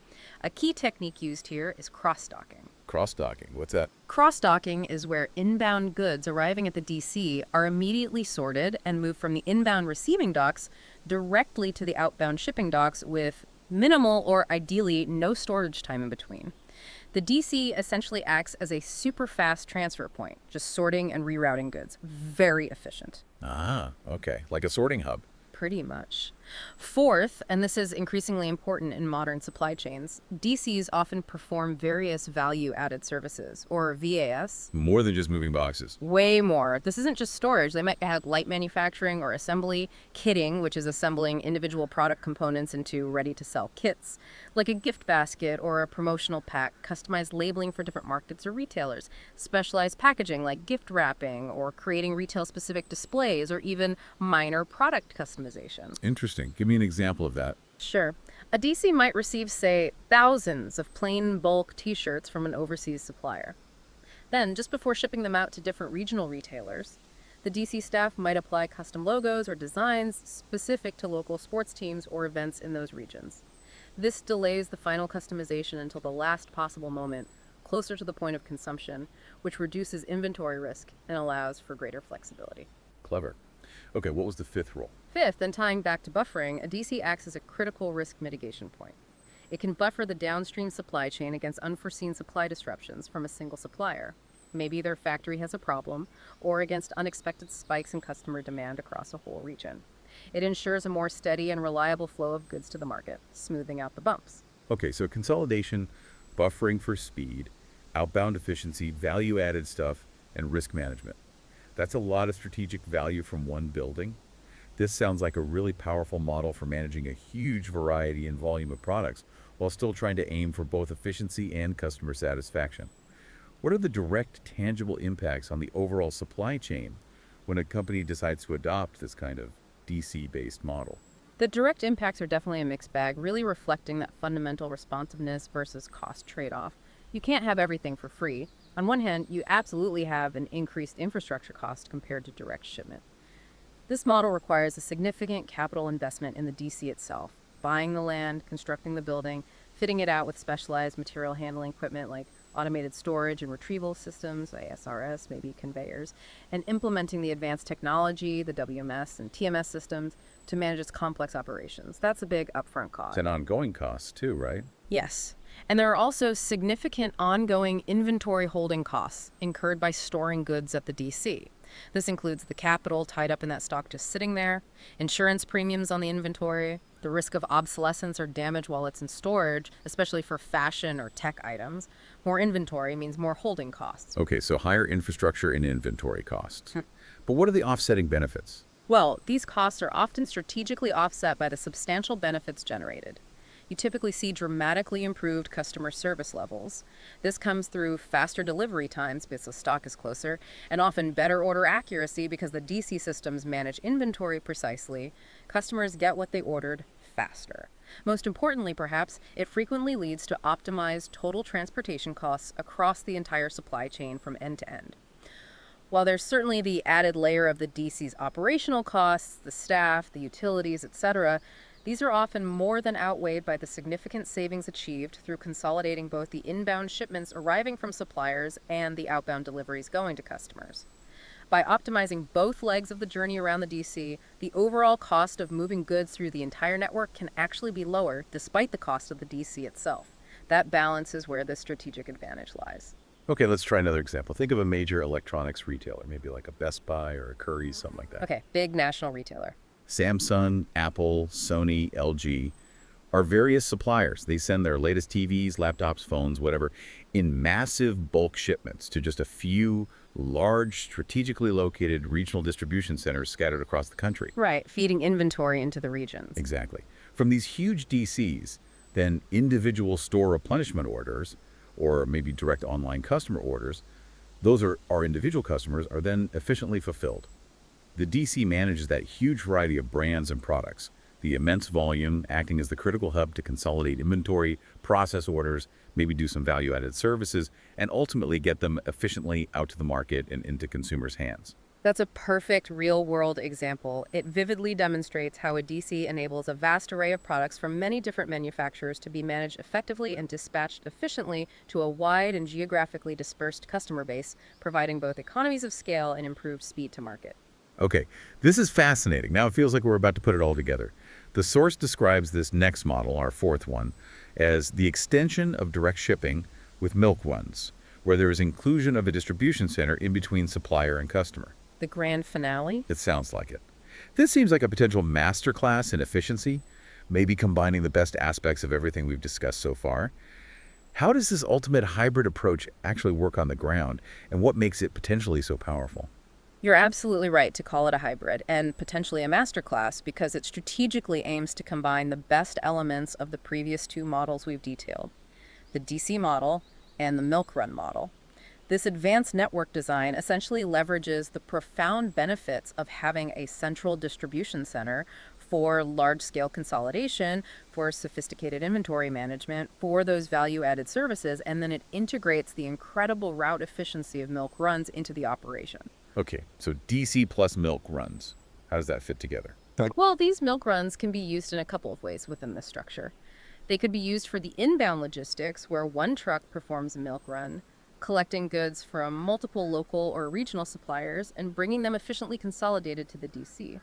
A key technique used here is cross-docking. Cross-docking, what's that? Cross-docking is where inbound goods arriving at the DC are immediately sorted and moved from the inbound receiving docks directly to the outbound shipping docks with minimal or ideally no storage time in between. The DC essentially acts as a super fast transfer point, just sorting and rerouting goods. Very efficient. Ah, okay. Like a sorting hub. Pretty much. Fourth, and this is increasingly important in modern supply chains, DCs often perform various value-added services, or VAS. More than just moving boxes. Way more. This isn't just storage. They might have light manufacturing or assembly, kitting, which is assembling individual product components into ready-to-sell kits, like a gift basket or a promotional pack, customized labeling for different markets or retailers, specialized packaging like gift wrapping, or creating retail-specific displays, or even minor product customization. Interesting. Give me an example of that. Sure. A DC might receive, say, thousands of plain bulk t-shirts from an overseas supplier. Then, just before shipping them out to different regional retailers, the DC staff might apply custom logos or designs specific to local sports teams or events in those regions. This delays the final customization until the last possible moment, closer to the point of consumption, which reduces inventory risk and allows for greater flexibility. Clever. Okay, what was the fifth rule? Fifth, and tying back to buffering, a DC acts as a critical risk mitigation point. It can buffer the downstream supply chain against unforeseen supply disruptions from a single supplier. Maybe their factory has a problem, or against unexpected spikes in customer demand across a whole region. It ensures a more steady and reliable flow of goods to the market, smoothing out the bumps. Okay, so consolidation, buffering for speed, outbound efficiency, value-added stuff, and risk management. That's a lot of strategic value from one building. This sounds like a really powerful model for managing a huge variety and volume of products while still trying to aim for both efficiency and customer satisfaction. What are the direct, tangible impacts on the overall supply chain when a company decides to adopt this kind of DC-based model? The direct impacts are definitely a mixed bag, really reflecting that fundamental responsiveness versus cost trade-off. You can't have everything for free. On one hand, you absolutely have an increased infrastructure cost compared to direct shipment. This model requires a significant capital investment in the DC itself, buying the land, constructing the building, fitting it out with specialized material handling equipment like automated storage and retrieval systems, ASRS, maybe conveyors, and implementing the advanced technology, the WMS and TMS systems, to manage its complex operations. That's a big upfront cost. It's an ongoing cost too, right? Yes. And there are also significant ongoing inventory holding costs incurred by storing goods at the DC. This includes the capital tied up in that stock just sitting there, insurance premiums on the inventory, the risk of obsolescence or damage while it's in storage, especially for fashion or tech items. More inventory means more holding costs. Okay, so higher infrastructure and inventory costs. But what are the offsetting benefits? Well, these costs are often strategically offset by the substantial benefits generated. You typically see dramatically improved customer service levels. This comes through faster delivery times because the stock is closer, and often better order accuracy because the DC systems manage inventory precisely. Customers get what they ordered faster. Most importantly, perhaps, it frequently leads to optimized total transportation costs across the entire supply chain from end to end. While there's certainly the added layer of the DC's operational costs, the staff, the utilities, etc., these are often more than outweighed by the significant savings achieved through consolidating both the inbound shipments arriving from suppliers and the outbound deliveries going to customers. By optimizing both legs of the journey around the DC, the overall cost of moving goods through the entire network can actually be lower despite the cost of the DC itself. That balance is where the strategic advantage lies. Okay, let's try another example. Think of a major electronics retailer, maybe like a Best Buy or a Currys, something like that. Okay, big national retailer. Samsung, Apple, Sony, LG are various suppliers. They send their latest TVs, laptops, phones, whatever, in massive bulk shipments to just a few large, strategically located regional distribution centers scattered across the country. Right, feeding inventory into the regions. Exactly. From these huge DCs, then individual store replenishment orders, or maybe direct online customer orders, those are our individual customers, are then efficiently fulfilled. The DC manages that huge variety of brands and products, the immense volume acting as the critical hub to consolidate inventory, process orders, maybe do some value-added services, and ultimately get them efficiently out to the market and into consumers' hands. That's a perfect real-world example. It vividly demonstrates how a DC enables a vast array of products from many different manufacturers to be managed effectively and dispatched efficiently to a wide and geographically dispersed customer base, providing both economies of scale and improved speed to market. Okay, this is fascinating. Now it feels like we're about to put it all together. The source describes this next model, our fourth one, as the extension of direct shipping with milk runs, where there is inclusion of a distribution center in between supplier and customer. The grand finale? It sounds like it. This seems like a potential masterclass in efficiency, maybe combining the best aspects of everything we've discussed so far. How does this ultimate hybrid approach actually work on the ground, and what makes it potentially so powerful? You're absolutely right to call it a hybrid and potentially a masterclass because it strategically aims to combine the best elements of the previous two models we've detailed, the DC model and the milk run model. This advanced network design essentially leverages the profound benefits of having a central distribution center for large-scale consolidation, for sophisticated inventory management, for those value-added services, and then it integrates the incredible route efficiency of milk runs into the operation. Okay, so DC plus milk runs. How does that fit together? Well, these milk runs can be used in a couple of ways within this structure. They could be used for the inbound logistics, where one truck performs a milk run, collecting goods from multiple local or regional suppliers and bringing them efficiently consolidated to the DC.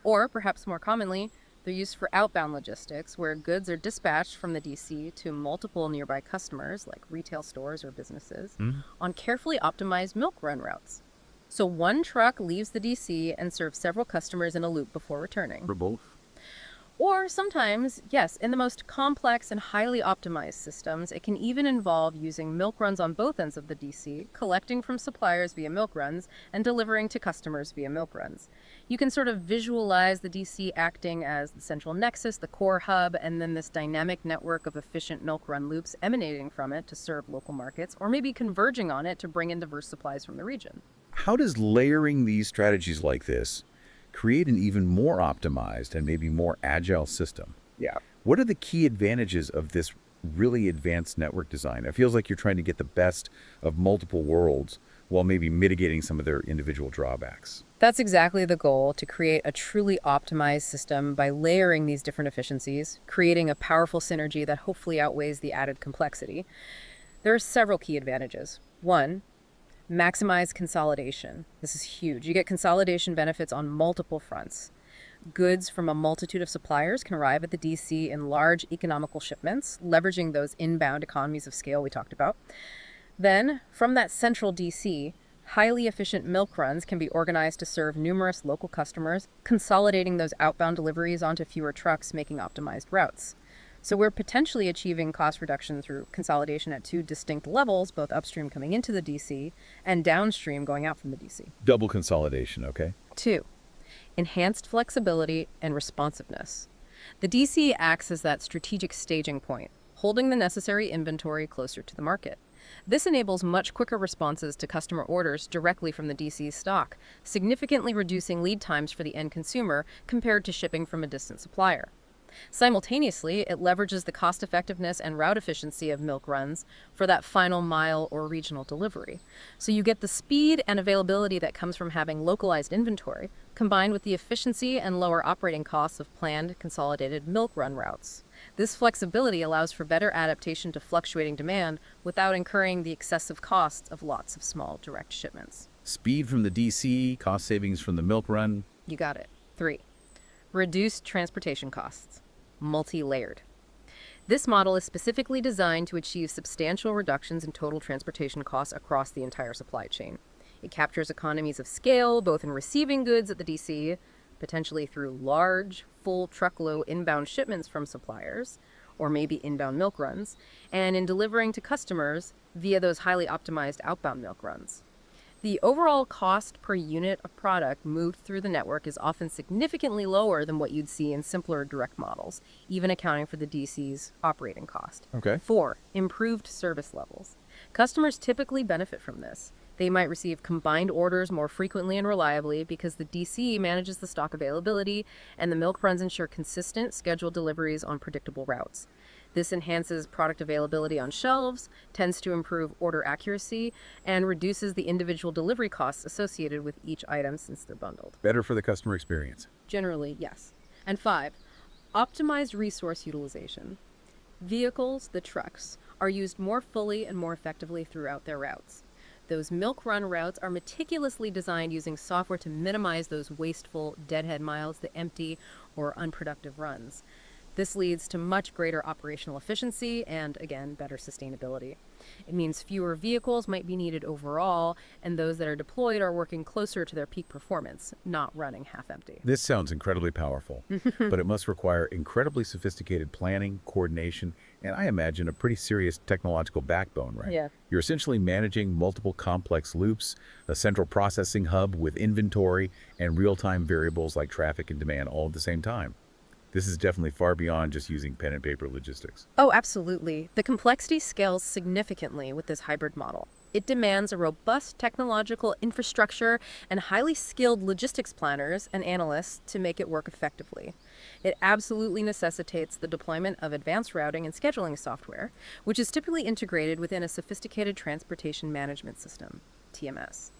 Or, perhaps more commonly, they're used for outbound logistics, where goods are dispatched from the DC to multiple nearby customers, like retail stores or businesses, on carefully optimized milk run routes. So one truck leaves the DC and serves several customers in a loop before returning. For both? Or sometimes, yes, in the most complex and highly optimized systems, it can even involve using milk runs on both ends of the DC, collecting from suppliers via milk runs, and delivering to customers via milk runs. You can sort of visualize the DC acting as the central nexus, the core hub, and then this dynamic network of efficient milk run loops emanating from it to serve local markets, or maybe converging on it to bring in diverse supplies from the region. How does layering these strategies like this create an even more optimized and maybe more agile system? Yeah. What are the key advantages of this really advanced network design? It feels like you're trying to get the best of multiple worlds while maybe mitigating some of their individual drawbacks. That's exactly the goal, to create a truly optimized system by layering these different efficiencies, creating a powerful synergy that hopefully outweighs the added complexity. There are several key advantages. One, maximize consolidation. This is huge. You get consolidation benefits on multiple fronts. Goods from a multitude of suppliers can arrive at the DC in large economical shipments, leveraging those inbound economies of scale we talked about. Then, from that central DC, highly efficient milk runs can be organized to serve numerous local customers, consolidating those outbound deliveries onto fewer trucks, making optimized routes. So we're potentially achieving cost reduction through consolidation at two distinct levels, both upstream coming into the DC and downstream going out from the DC. Double consolidation, okay? Two, enhanced flexibility and responsiveness. The DC acts as that strategic staging point, holding the necessary inventory closer to the market. This enables much quicker responses to customer orders directly from the DC's stock, significantly reducing lead times for the end consumer compared to shipping from a distant supplier. Simultaneously, it leverages the cost-effectiveness and route efficiency of milk runs for that final mile or regional delivery. So you get the speed and availability that comes from having localized inventory, combined with the efficiency and lower operating costs of planned, consolidated milk run routes. This flexibility allows for better adaptation to fluctuating demand without incurring the excessive costs of lots of small direct shipments. Speed from the DC, cost savings from the milk run. You got it. 3. Reduced transportation costs. Multi-layered. This model is specifically designed to achieve substantial reductions in total transportation costs across the entire supply chain. It captures economies of scale, both in receiving goods at the DC, potentially through large, full truckload inbound shipments from suppliers, or maybe inbound milk runs, and in delivering to customers via those highly optimized outbound milk runs. The overall cost per unit of product moved through the network is often significantly lower than what you'd see in simpler direct models, even accounting for the DC's operating cost. Okay. 4. Improved service levels. Customers typically benefit from this. They might receive combined orders more frequently and reliably because the DC manages the stock availability and the milk runs ensure consistent, scheduled deliveries on predictable routes. This enhances product availability on shelves, tends to improve order accuracy, and reduces the individual delivery costs associated with each item since they're bundled. Better for the customer experience. Generally, yes. And 5, optimized resource utilization. Vehicles, the trucks, are used more fully and more effectively throughout their routes. Those milk run routes are meticulously designed using software to minimize those wasteful deadhead miles, the empty or unproductive runs. This leads to much greater operational efficiency and, again, better sustainability. It means fewer vehicles might be needed overall, and those that are deployed are working closer to their peak performance, not running half-empty. This sounds incredibly powerful, but it must require incredibly sophisticated planning, coordination, and I imagine a pretty serious technological backbone, right? Yeah. You're essentially managing multiple complex loops, a central processing hub with inventory, and real-time variables like traffic and demand all at the same time. This is definitely far beyond just using pen and paper logistics. Oh, absolutely. The complexity scales significantly with this hybrid model. It demands a robust technological infrastructure and highly skilled logistics planners and analysts to make it work effectively. It absolutely necessitates the deployment of advanced routing and scheduling software, which is typically integrated within a sophisticated transportation management system, TMS.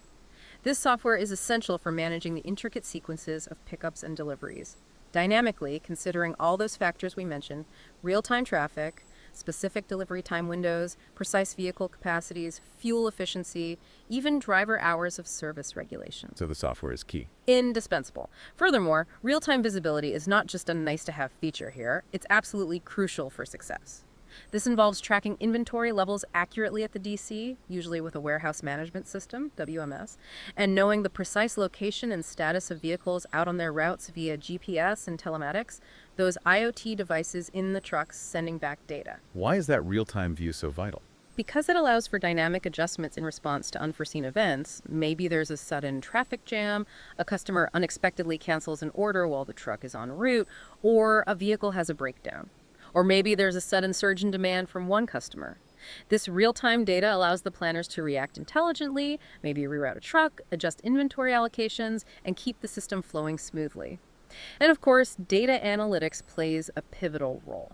This software is essential for managing the intricate sequences of pickups and deliveries, dynamically considering all those factors we mentioned: real-time traffic, specific delivery time windows, precise vehicle capacities, fuel efficiency, even driver hours of service regulations. So the software is key. Indispensable. Furthermore, real-time visibility is not just a nice-to-have feature here, it's absolutely crucial for success. This involves tracking inventory levels accurately at the DC, usually with a warehouse management system, WMS, and knowing the precise location and status of vehicles out on their routes via GPS and telematics, those IoT devices in the trucks sending back data. Why is that real-time view so vital? Because it allows for dynamic adjustments in response to unforeseen events. Maybe there's a sudden traffic jam, a customer unexpectedly cancels an order while the truck is en route, or a vehicle has a breakdown. Or maybe there's a sudden surge in demand from one customer. This real-time data allows the planners to react intelligently, maybe reroute a truck, adjust inventory allocations, and keep the system flowing smoothly. And of course, data analytics plays a pivotal role.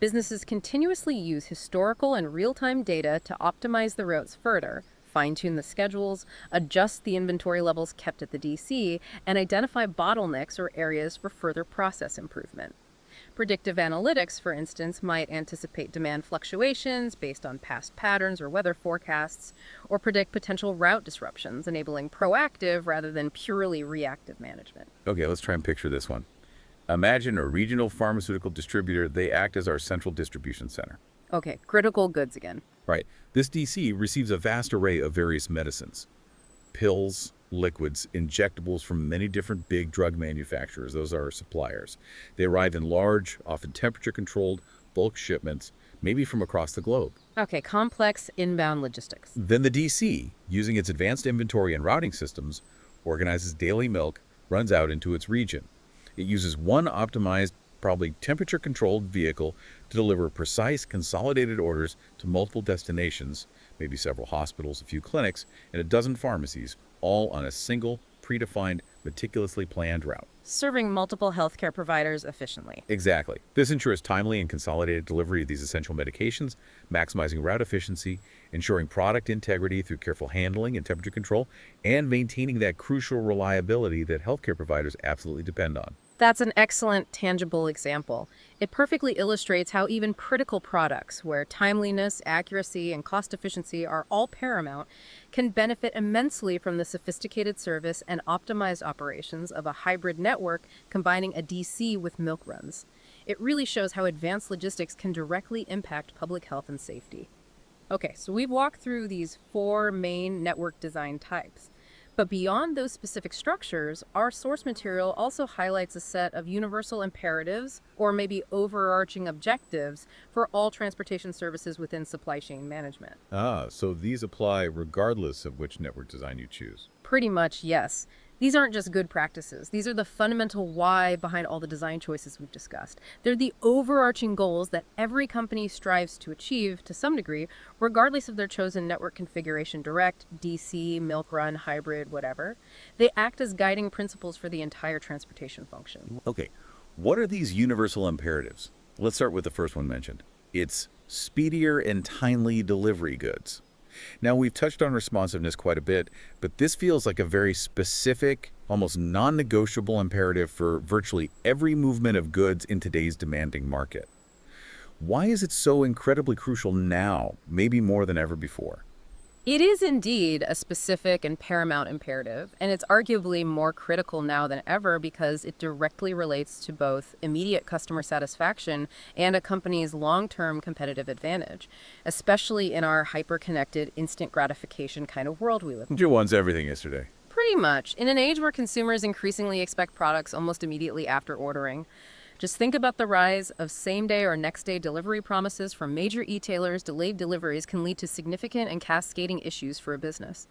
Businesses continuously use historical and real-time data to optimize the routes further, fine-tune the schedules, adjust the inventory levels kept at the DC, and identify bottlenecks or areas for further process improvement. Predictive analytics, for instance, might anticipate demand fluctuations based on past patterns or weather forecasts, or predict potential route disruptions, enabling proactive rather than purely reactive management. Okay, let's try and picture this one. Imagine a regional pharmaceutical distributor. They act as our central distribution center. Okay, critical goods again. Right. This DC receives a vast array of various medicines, pills, liquids, injectables from many different big drug manufacturers. Those are our suppliers. They arrive in large, often temperature-controlled, bulk shipments, maybe from across the globe. Okay, complex inbound logistics. Then the DC, using its advanced inventory and routing systems, organizes daily milk, runs out into its region. It uses one optimized, probably temperature-controlled vehicle to deliver precise, consolidated orders to multiple destinations, maybe several hospitals, a few clinics, and a dozen pharmacies, all on a single, predefined, meticulously planned route. Serving multiple healthcare providers efficiently. Exactly. This ensures timely and consolidated delivery of these essential medications, maximizing route efficiency, ensuring product integrity through careful handling and temperature control, and maintaining that crucial reliability that healthcare providers absolutely depend on. That's an excellent, tangible example. It perfectly illustrates how even critical products, where timeliness, accuracy, and cost efficiency are all paramount, can benefit immensely from the sophisticated service and optimized operations of a hybrid network combining a DC with milk runs. It really shows how advanced logistics can directly impact public health and safety. Okay, so we've walked through these 4 main network design types. But beyond those specific structures, our source material also highlights a set of universal imperatives, or maybe overarching objectives, for all transportation services within supply chain management. So these apply regardless of which network design you choose. Pretty much, yes. These aren't just good practices. These are the fundamental why behind all the design choices we've discussed. They're the overarching goals that every company strives to achieve to some degree, regardless of their chosen network configuration: direct, DC, milk run, hybrid, whatever. They act as guiding principles for the entire transportation function. Okay, what are these universal imperatives? Let's start with the first one mentioned. It's speedier and timely delivery goods. Now, we've touched on responsiveness quite a bit, but this feels like a very specific, almost non-negotiable imperative for virtually every movement of goods in today's demanding market. Why is it so incredibly crucial now, maybe more than ever before? It is indeed a specific and paramount imperative, and it's arguably more critical now than ever because it directly relates to both immediate customer satisfaction and a company's long-term competitive advantage, especially in our hyper-connected, instant gratification kind of world we live in. Who wants everything yesterday? Pretty much. In an age where consumers increasingly expect products almost immediately after ordering, just think about the rise of same-day or next-day delivery promises from major e-tailers. Delayed deliveries can lead to significant and cascading issues for a business.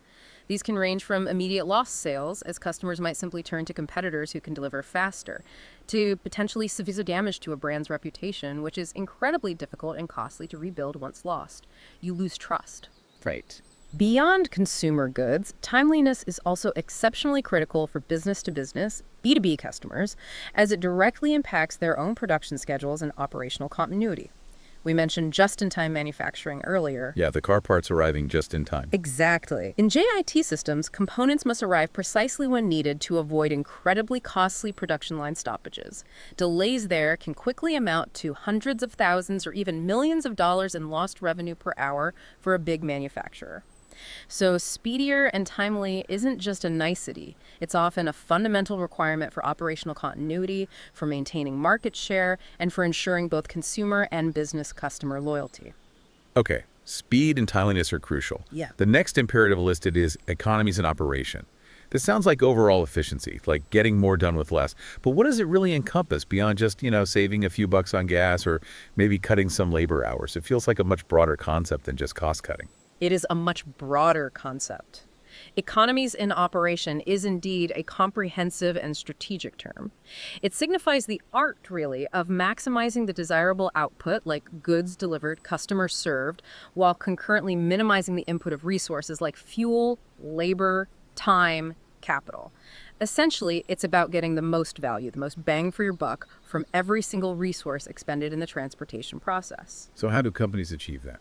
These can range from immediate lost sales, as customers might simply turn to competitors who can deliver faster, to potentially severe damage to a brand's reputation, which is incredibly difficult and costly to rebuild once lost. You lose trust. Right. Beyond consumer goods, timeliness is also exceptionally critical for business-to-business, B2B customers, as it directly impacts their own production schedules and operational continuity. We mentioned just-in-time manufacturing earlier. Yeah, the car parts arriving just in time. Exactly. In JIT systems, components must arrive precisely when needed to avoid incredibly costly production line stoppages. Delays there can quickly amount to hundreds of thousands or even millions of dollars in lost revenue per hour for a big manufacturer. So speedier and timely isn't just a nicety. It's often a fundamental requirement for operational continuity, for maintaining market share, and for ensuring both consumer and business customer loyalty. Okay, speed and timeliness are crucial. Yeah. The next imperative listed is economies in operation. This sounds like overall efficiency, like getting more done with less. But what does it really encompass beyond just, saving a few bucks on gas or maybe cutting some labor hours? It feels like a much broader concept than just cost cutting. It is a much broader concept. Economies in operation is indeed a comprehensive and strategic term. It signifies the art, really, of maximizing the desirable output, like goods delivered, customers served, while concurrently minimizing the input of resources like fuel, labor, time, capital. Essentially, it's about getting the most value, the most bang for your buck from every single resource expended in the transportation process. So how do companies achieve that?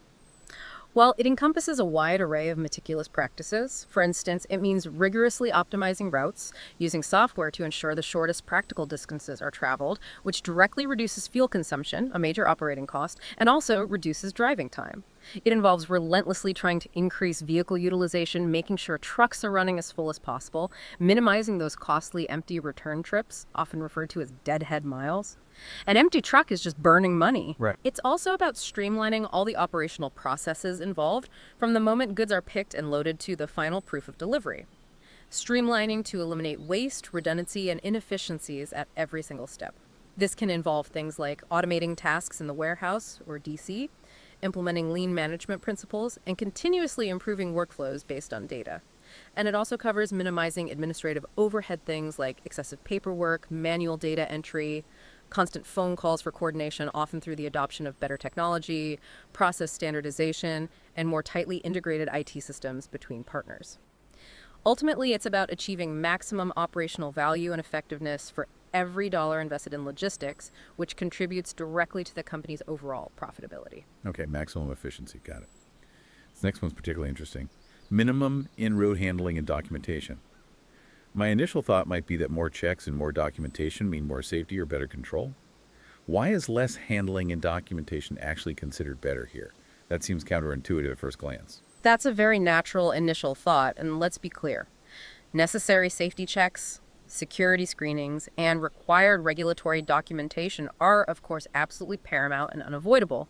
Well, it encompasses a wide array of meticulous practices. For instance, it means rigorously optimizing routes, using software to ensure the shortest practical distances are traveled, which directly reduces fuel consumption, a major operating cost, and also reduces driving time. It involves relentlessly trying to increase vehicle utilization, making sure trucks are running as full as possible, minimizing those costly empty return trips, often referred to as deadhead miles. An empty truck is just burning money. Right. It's also about streamlining all the operational processes involved from the moment goods are picked and loaded to the final proof of delivery. Streamlining to eliminate waste, redundancy, and inefficiencies at every single step. This can involve things like automating tasks in the warehouse or DC, implementing lean management principles, and continuously improving workflows based on data. And it also covers minimizing administrative overhead, things like excessive paperwork, manual data entry, constant phone calls for coordination, often through the adoption of better technology, process standardization, and more tightly integrated IT systems between partners. Ultimately, it's about achieving maximum operational value and effectiveness for every dollar invested in logistics, which contributes directly to the company's overall profitability. Okay, maximum efficiency, got it. This next one's particularly interesting. Minimum in-road handling and documentation. My initial thought might be that more checks and more documentation mean more safety or better control. Why is less handling and documentation actually considered better here? That seems counterintuitive at first glance. That's a very natural initial thought, and let's be clear. Necessary safety checks, security screenings, and required regulatory documentation are, of course, absolutely paramount and unavoidable.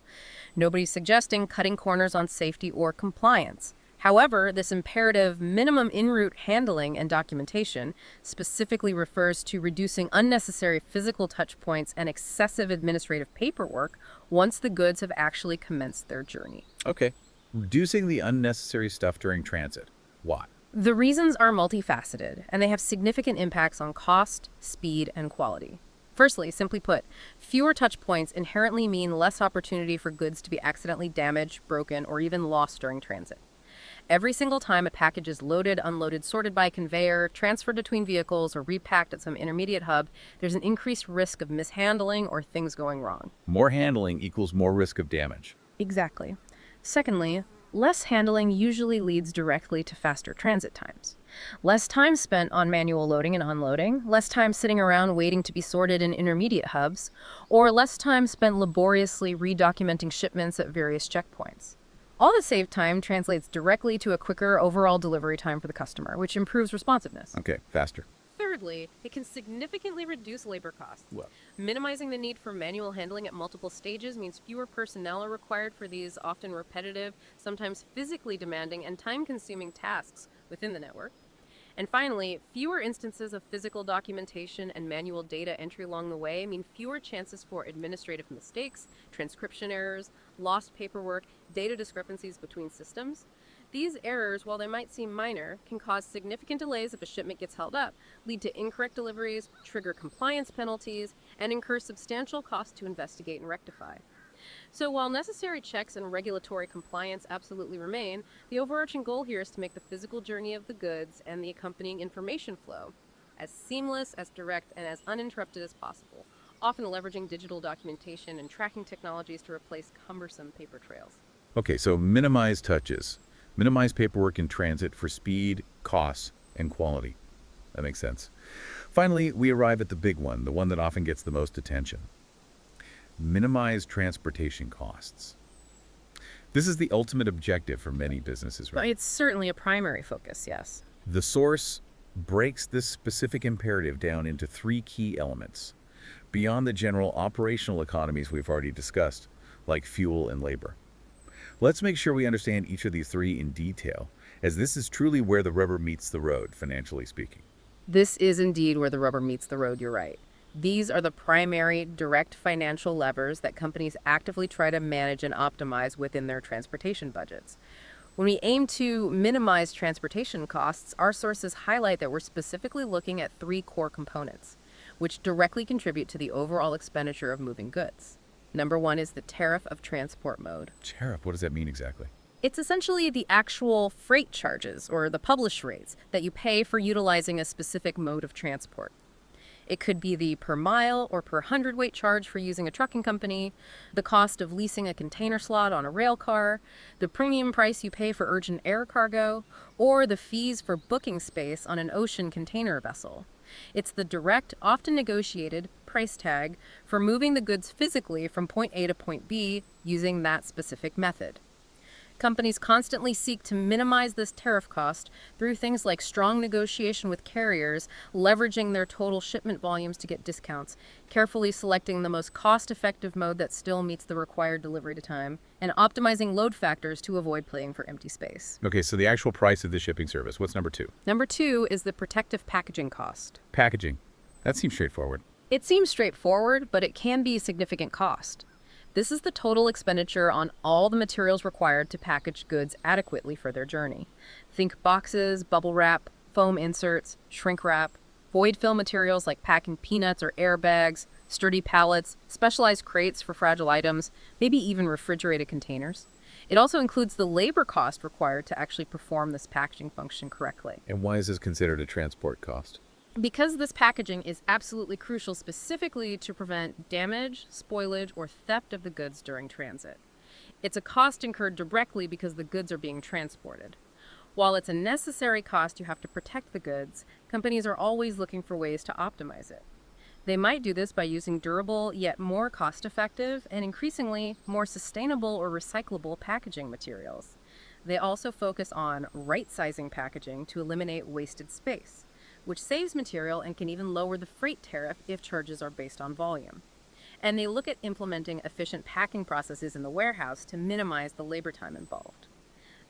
Nobody's suggesting cutting corners on safety or compliance. However, this imperative minimum en route handling and documentation specifically refers to reducing unnecessary physical touch points and excessive administrative paperwork once the goods have actually commenced their journey. Okay. Reducing the unnecessary stuff during transit. Why? The reasons are multifaceted, and they have significant impacts on cost, speed, and quality. Firstly, simply put, fewer touch points inherently mean less opportunity for goods to be accidentally damaged, broken, or even lost during transit. Every single time a package is loaded, unloaded, sorted by conveyor, transferred between vehicles, or repacked at some intermediate hub, there's an increased risk of mishandling or things going wrong. More handling equals more risk of damage. Exactly. Secondly, less handling usually leads directly to faster transit times. Less time spent on manual loading and unloading, less time sitting around waiting to be sorted in intermediate hubs, or less time spent laboriously redocumenting shipments at various checkpoints. All the saved time translates directly to a quicker overall delivery time for the customer, which improves responsiveness. Okay, faster. Thirdly, it can significantly reduce labor costs. Well, Minimizing the need for manual handling at multiple stages means fewer personnel are required for these often repetitive, sometimes physically demanding and time-consuming tasks within the network. And finally, fewer instances of physical documentation and manual data entry along the way mean fewer chances for administrative mistakes, transcription errors, lost paperwork, data discrepancies between systems. These errors, while they might seem minor, can cause significant delays if a shipment gets held up, lead to incorrect deliveries, trigger compliance penalties, and incur substantial costs to investigate and rectify. So while necessary checks and regulatory compliance absolutely remain, the overarching goal here is to make the physical journey of the goods and the accompanying information flow as seamless, as direct, and as uninterrupted as possible, often leveraging digital documentation and tracking technologies to replace cumbersome paper trails. Okay, so minimize touches. Minimize paperwork in transit for speed, costs, and quality. That makes sense. Finally, we arrive at the big one, the one that often gets the most attention. Minimize transportation costs. This is the ultimate objective for many businesses, But right? it's certainly a primary focus, yes. The source breaks this specific imperative down into three key elements, beyond the general operational economies we've already discussed, like fuel and labor. Let's make sure we understand each of these three in detail, as this is truly where the rubber meets the road, financially speaking. This is indeed where the rubber meets the road, you're right. These are the primary direct financial levers that companies actively try to manage and optimize within their transportation budgets. When we aim to minimize transportation costs, our sources highlight that we're specifically looking at three core components, which directly contribute to the overall expenditure of moving goods. Number one is the tariff of transport mode. Tariff, what does that mean exactly? It's essentially the actual freight charges, or the published rates, that you pay for utilizing a specific mode of transport. It could be the per mile or per hundredweight charge for using a trucking company, the cost of leasing a container slot on a rail car, the premium price you pay for urgent air cargo, or the fees for booking space on an ocean container vessel. It's the direct, often negotiated, price tag for moving the goods physically from point A to point B using that specific method. Companies constantly seek to minimize this tariff cost through things like strong negotiation with carriers, leveraging their total shipment volumes to get discounts, carefully selecting the most cost-effective mode that still meets the required delivery time, and optimizing load factors to avoid paying for empty space. Okay, so the actual price of the shipping service. What's number two? Number two is the protective packaging cost. Packaging. That seems straightforward. It seems straightforward, but it can be a significant cost. This is the total expenditure on all the materials required to package goods adequately for their journey. Think boxes, bubble wrap, foam inserts, shrink wrap, void fill materials like packing peanuts or airbags, sturdy pallets, specialized crates for fragile items, maybe even refrigerated containers. It also includes the labor cost required to actually perform this packaging function correctly. And why is this considered a transport cost? Because this packaging is absolutely crucial specifically to prevent damage, spoilage, or theft of the goods during transit. It's a cost incurred directly because the goods are being transported. While it's a necessary cost you have to protect the goods, companies are always looking for ways to optimize it. They might do this by using durable yet more cost-effective and increasingly more sustainable or recyclable packaging materials. They also focus on right-sizing packaging to eliminate wasted space, which saves material and can even lower the freight tariff if charges are based on volume. And they look at implementing efficient packing processes in the warehouse to minimize the labor time involved.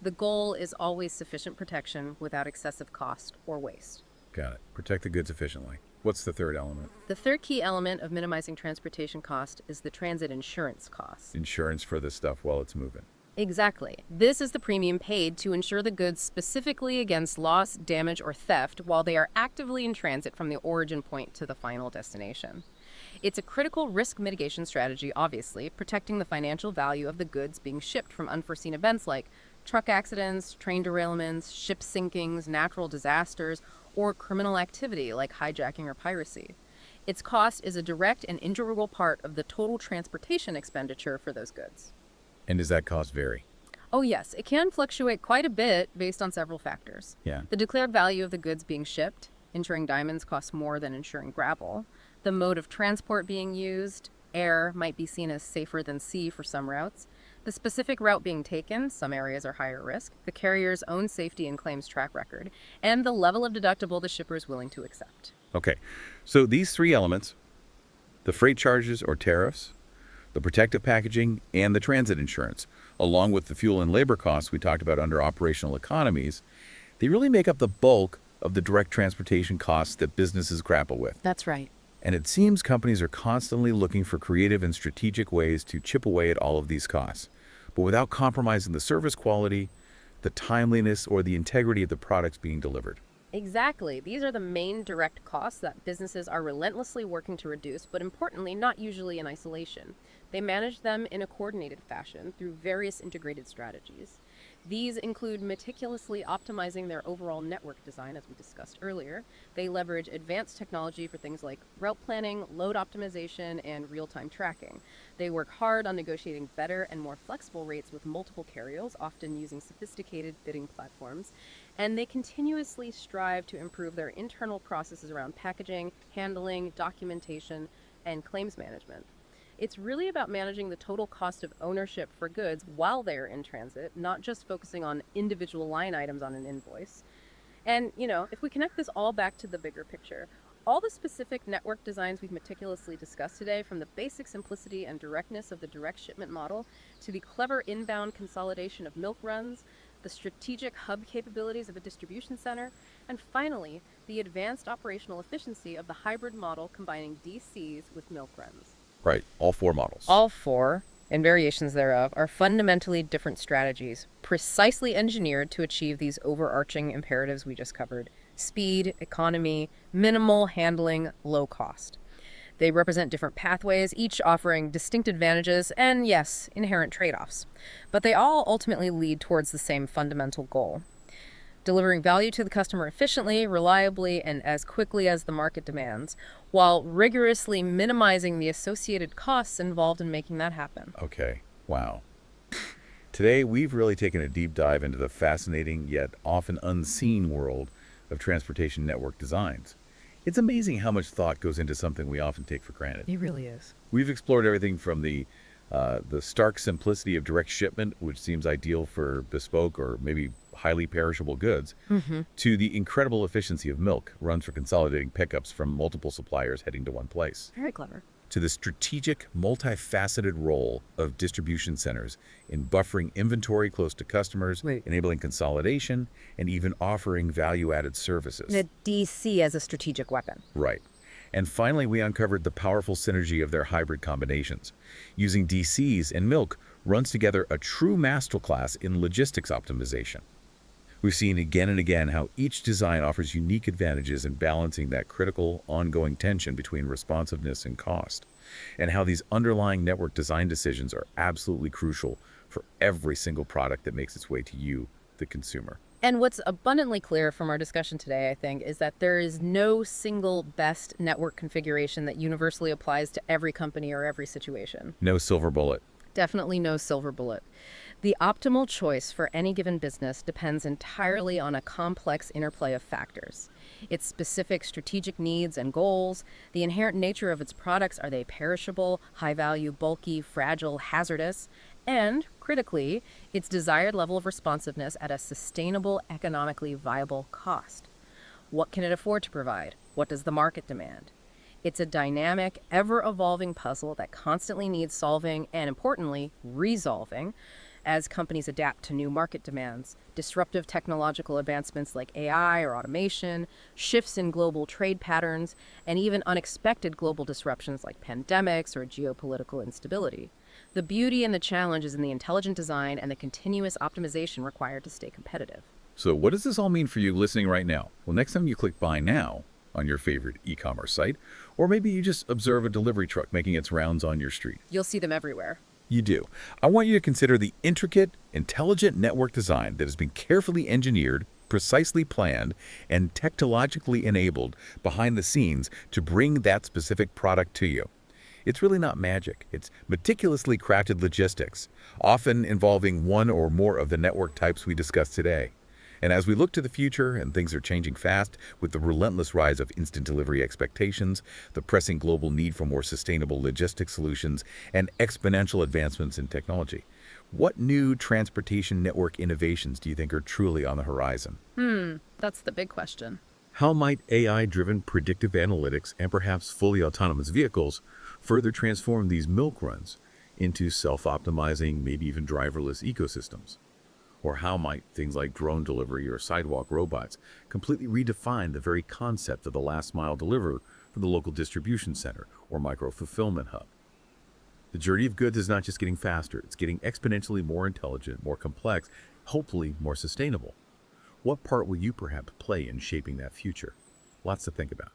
The goal is always sufficient protection without excessive cost or waste. Got it. Protect the goods efficiently. What's the third element? The third key element of minimizing transportation cost is the transit insurance cost. Insurance for this stuff while it's moving. Exactly. This is the premium paid to insure the goods specifically against loss, damage, or theft while they are actively in transit from the origin point to the final destination. It's a critical risk mitigation strategy, obviously, protecting the financial value of the goods being shipped from unforeseen events like truck accidents, train derailments, ship sinkings, natural disasters, or criminal activity like hijacking or piracy. Its cost is a direct and integral part of the total transportation expenditure for those goods. And does that cost vary? Oh yes, it can fluctuate quite a bit based on several factors. Yeah. The declared value of the goods being shipped, insuring diamonds costs more than insuring gravel. The mode of transport being used, air might be seen as safer than sea for some routes. The specific route being taken, some areas are higher risk, the carrier's own safety and claims track record, and the level of deductible the shipper is willing to accept. Okay, so these three elements, the freight charges or tariffs, the protective packaging, and the transit insurance, along with the fuel and labor costs we talked about under operational economies, they really make up the bulk of the direct transportation costs that businesses grapple with. That's right. And it seems companies are constantly looking for creative and strategic ways to chip away at all of these costs, but without compromising the service quality, the timeliness, or the integrity of the products being delivered. Exactly. These are the main direct costs that businesses are relentlessly working to reduce, but importantly, not usually in isolation. They manage them in a coordinated fashion through various integrated strategies. These include meticulously optimizing their overall network design, as we discussed earlier. They leverage advanced technology for things like route planning, load optimization, and real time tracking. They work hard on negotiating better and more flexible rates with multiple carriers, often using sophisticated bidding platforms, and they continuously strive to improve their internal processes around packaging, handling, documentation, and claims management. It's really about managing the total cost of ownership for goods while they're in transit, not just focusing on individual line items on an invoice. And, if we connect this all back to the bigger picture, all the specific network designs we've meticulously discussed today, from the basic simplicity and directness of the direct shipment model to the clever inbound consolidation of milk runs, the strategic hub capabilities of a distribution center, and finally, the advanced operational efficiency of the hybrid model combining DCs with milk runs. Right, all four models. All four, and variations thereof, are fundamentally different strategies, precisely engineered to achieve these overarching imperatives we just covered: speed, economy, minimal handling, low cost. They represent different pathways, each offering distinct advantages and, yes, inherent trade offs. But they all ultimately lead towards the same fundamental goal: delivering value to the customer efficiently, reliably, and as quickly as the market demands, while rigorously minimizing the associated costs involved in making that happen. Okay, wow. Today, we've really taken a deep dive into the fascinating yet often unseen world of transportation network designs. It's amazing how much thought goes into something we often take for granted. It really is. We've explored everything from the stark simplicity of direct shipment, which seems ideal for bespoke or maybe highly perishable goods, to the incredible efficiency of milk runs for consolidating pickups from multiple suppliers heading to one place, Very clever. to the strategic, multifaceted role of distribution centers in buffering inventory close to customers, Wait. enabling consolidation, and even offering value-added services. The DC as a strategic weapon. Right. And finally, we uncovered the powerful synergy of their hybrid combinations. Using DCs and milk runs together a true masterclass in logistics optimization. We've seen again and again how each design offers unique advantages in balancing that critical, ongoing tension between responsiveness and cost, and how these underlying network design decisions are absolutely crucial for every single product that makes its way to you, the consumer. And what's abundantly clear from our discussion today, I think, is that there is no single best network configuration that universally applies to every company or every situation. No silver bullet. Definitely no silver bullet. The optimal choice for any given business depends entirely on a complex interplay of factors: its specific strategic needs and goals, the inherent nature of its products — are they perishable, high value, bulky, fragile, hazardous? And, critically, its desired level of responsiveness at a sustainable, economically viable cost. What can it afford to provide? What does the market demand? It's a dynamic, ever-evolving puzzle that constantly needs solving and, importantly, resolving as companies adapt to new market demands, disruptive technological advancements like AI or automation, shifts in global trade patterns, and even unexpected global disruptions like pandemics or geopolitical instability. The beauty and the challenge is in the intelligent design and the continuous optimization required to stay competitive. So what does this all mean for you listening right now? Well, next time you click Buy Now on your favorite e-commerce site, or maybe you just observe a delivery truck making its rounds on your street. You'll see them everywhere. You do. I want you to consider the intricate, intelligent network design that has been carefully engineered, precisely planned, and technologically enabled behind the scenes to bring that specific product to you. It's really not magic. It's meticulously crafted logistics, often involving one or more of the network types we discussed today. And as we look to the future, and things are changing fast with the relentless rise of instant delivery expectations, the pressing global need for more sustainable logistics solutions, and exponential advancements in technology, what new transportation network innovations do you think are truly on the horizon? That's the big question. How might AI-driven predictive analytics and perhaps fully autonomous vehicles further transform these milk runs into self-optimizing, maybe even driverless ecosystems? Or how might things like drone delivery or sidewalk robots completely redefine the very concept of the last mile delivery from the local distribution center or micro-fulfillment hub? The journey of goods is not just getting faster, it's getting exponentially more intelligent, more complex, hopefully more sustainable. What part will you perhaps play in shaping that future? Lots to think about.